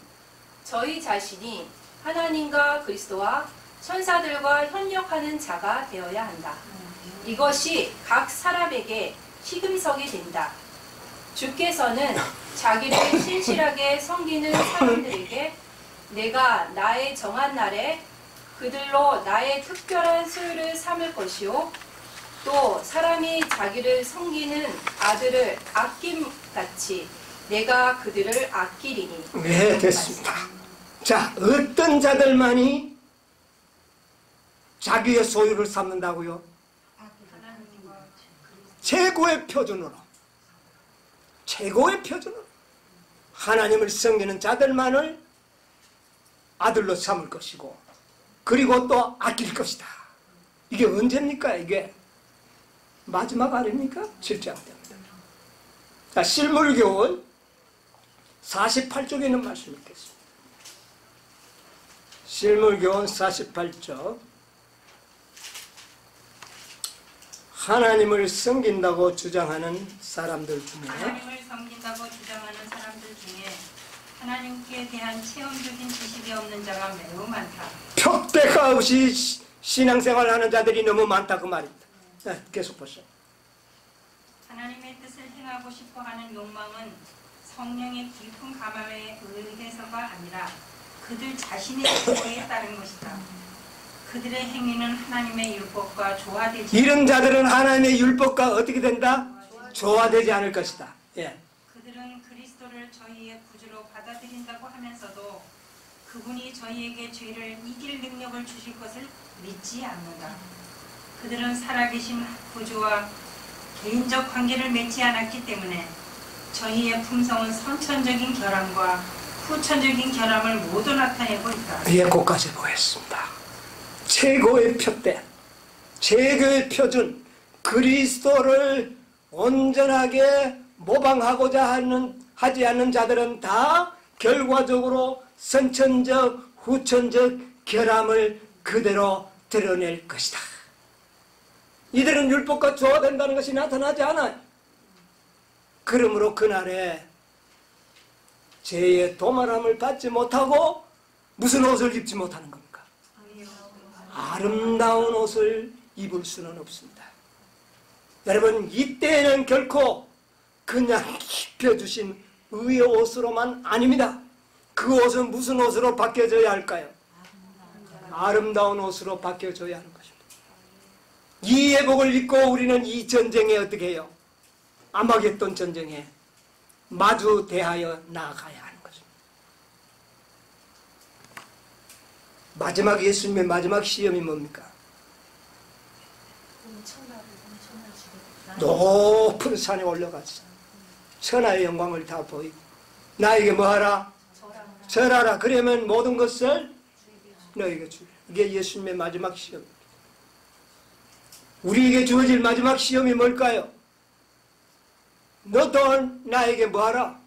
저희 자신이 하나님과 그리스도와 천사들과 협력하는 자가 되어야 한다. 이것이 각 사람에게 시금석이 된다. 주께서는 자기를 신실하게 섬기는 사람들에게 내가 나의 정한 날에 그들로 나의 특별한 소유를 삼을 것이요 또 사람이 자기를 섬기는 아들을 아낌같이 내가 그들을 아끼리니. 네, 됐습니다. 자, 어떤 자들만이 자기의 소유를 삼는다고요? 최고의 표준으로 하나님을 섬기는 자들만을 아들로 삼을 것이고 그리고 또 아낄 것이다. 이게 언제입니까? 이게 마지막 아닙니까? 7장 때입니다. 자, 실물교훈 48쪽에 있는 말씀 읽겠습니다. 실물교훈 48쪽 하나님을 섬긴다고 주장하는 사람들 중에 하나님을 섬긴다고 주장하는 사람들 중에 하나님께 대한 체험적인 지식이 없는 자가 매우 많다. 표대가 없이 신앙생활하는 자들이 너무 많다 그 말입니다. 네, 계속 보세요. 하나님의 뜻을 행하고 싶어하는 욕망은 성령의 깊은 감함에 의해서가 아니라 그들 자신의 의도에 따른 것이다. 그들의 행위는 하나님의 율법과 조화되지 이런 자들은 하나님의 율법과 어떻게 된다? 조화되지 않을 것이다. 예. 그들은 그리스도를 저희의 구주로 받아들인다고 하면서도 그분이 저희에게 죄를 이길 능력을 주실 것을 믿지 않는다. 그들은 살아계신 구주와 개인적 관계를 맺지 않았기 때문에 저희의 품성은 선천적인 결함과 후천적인 결함을 모두 나타내고 있다. 예, 거기까지 보겠습니다. 최고의 표대, 최고의 표준, 그리스도를 온전하게 모방하고자 하지 않는 자들은 다 결과적으로 선천적, 후천적 결함을 그대로 드러낼 것이다. 이들은 율법과 조화된다는 것이 나타나지 않아요. 그러므로 그날에 죄의 도말함을 받지 못하고 무슨 옷을 입지 못하는 겁니까? 아름다운 옷을 입을 수는 없습니다. 여러분, 이때에는 결코 그냥 입혀주신 의의 옷으로만 아닙니다. 그 옷은 무슨 옷으로 바뀌어져야 할까요? 아름다운 옷으로 바뀌어줘야 하는 것입니다. 이 예복을 입고 우리는 이 전쟁에 어떻게 해요? 아마겟돈 전쟁에 마주 대하여 나아가야 하는 것입니다. 마지막 예수님의 마지막 시험이 뭡니까? 높은 산에 올라가서 천하의 영광을 다 보이고 나에게 뭐하라? 절하라. 그러면 모든 것을 너에게 주리라. 이게 예수님의 마지막 시험입니다. 우리에게 주어질 마지막 시험이 뭘까요? 너도 나에게 뭐하라?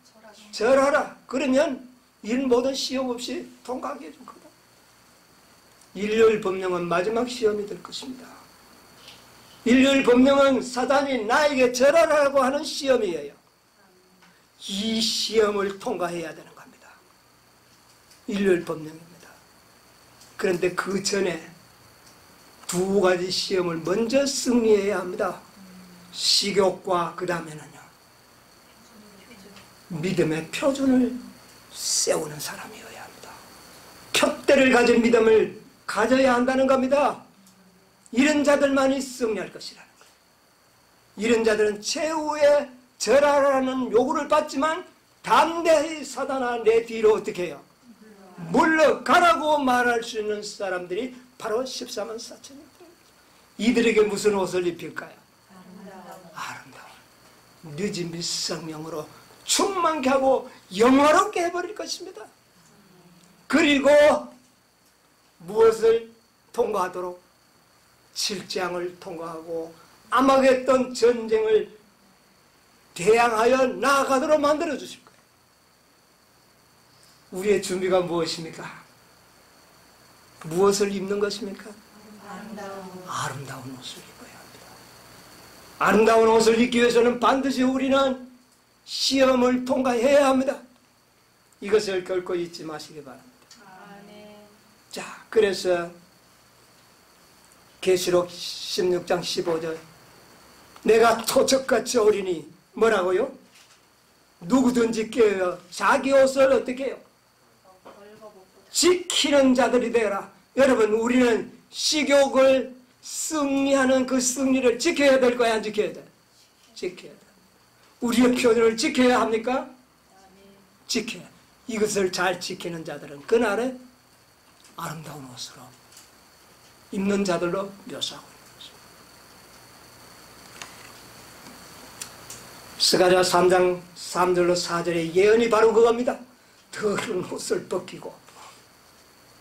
절하라. 그러면 이 모든 시험 없이 통과하게 해줄 거다. 일요일 법령은 마지막 시험이 될 것입니다. 일요일 법령은 사단이 나에게 절하라고 하는 시험이에요. 이 시험을 통과해야 되는 겁니다. 일요일 법령입니다. 그런데 그 전에 두 가지 시험을 먼저 승리해야 합니다. 식욕과 그 다음에는요, 믿음의 표준을 세우는 사람이어야 합니다. 푯대를 가진 믿음을 가져야 한다는 겁니다. 이런 자들만이 승리할 것이라는 거예요. 이런 자들은 최후의 절하라는 요구를 받지만 담대히 사단아 내 뒤로 어떻게 해요? 물러가라고 말할 수 있는 사람들이 바로 14만 4천입니다. 이들에게 무슨 옷을 입힐까요? 아름다운 늦은 및 생명으로 충만케 하고 영화롭게 해버릴 것입니다. 그리고 무엇을 통과하도록? 7장을 통과하고 아마겟돈 전쟁을 대항하여 나아가도록 만들어 주실 거예요. 우리의 준비가 무엇입니까? 무엇을 입는 것입니까? 아름다운 옷을 입어야 합니다. 아름다운 옷을 입기 위해서는 반드시 우리는 시험을 통과해야 합니다. 이것을 결코 잊지 마시기 바랍니다. 자, 그래서 계시록 16장 15절 내가 토적같이 오리니 뭐라고요? 누구든지 깨어 자기 옷을 어떻게 해요? 지키는 자들이 되라. 여러분, 우리는 식욕을 승리하는 그 승리를 지켜야 될 거야, 안 지켜야 돼? 지켜야 돼. 우리의 표준을 지켜야 합니까? 지켜야. 이것을 잘 지키는 자들은 그날에 아름다운 옷으로 입는 자들로 묘사하고 있는 것입니다. 스가랴 3장 3절로 4절의 예언이 바로 그겁니다. 더러운 옷을 벗기고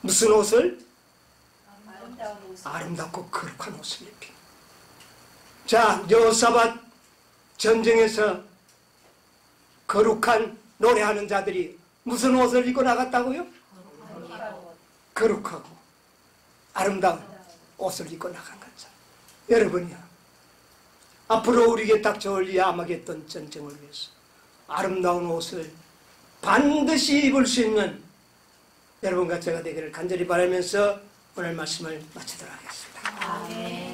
무슨 옷을? 아름답고 거룩한 옷을 입히고. 자, 여호사밧 전쟁에서 거룩한 노래하는 자들이 무슨 옷을 입고 나갔다고요? 거룩하고 아름다운 옷을 입고 나간 거죠. 여러분이요, 앞으로 우리에게 닥쳐올 이 아마겟돈 전쟁을 위해서 아름다운 옷을 반드시 입을 수 있는 여러분과 제가 되기를 간절히 바라면서 오늘 말씀을 마치도록 하겠습니다. 아멘.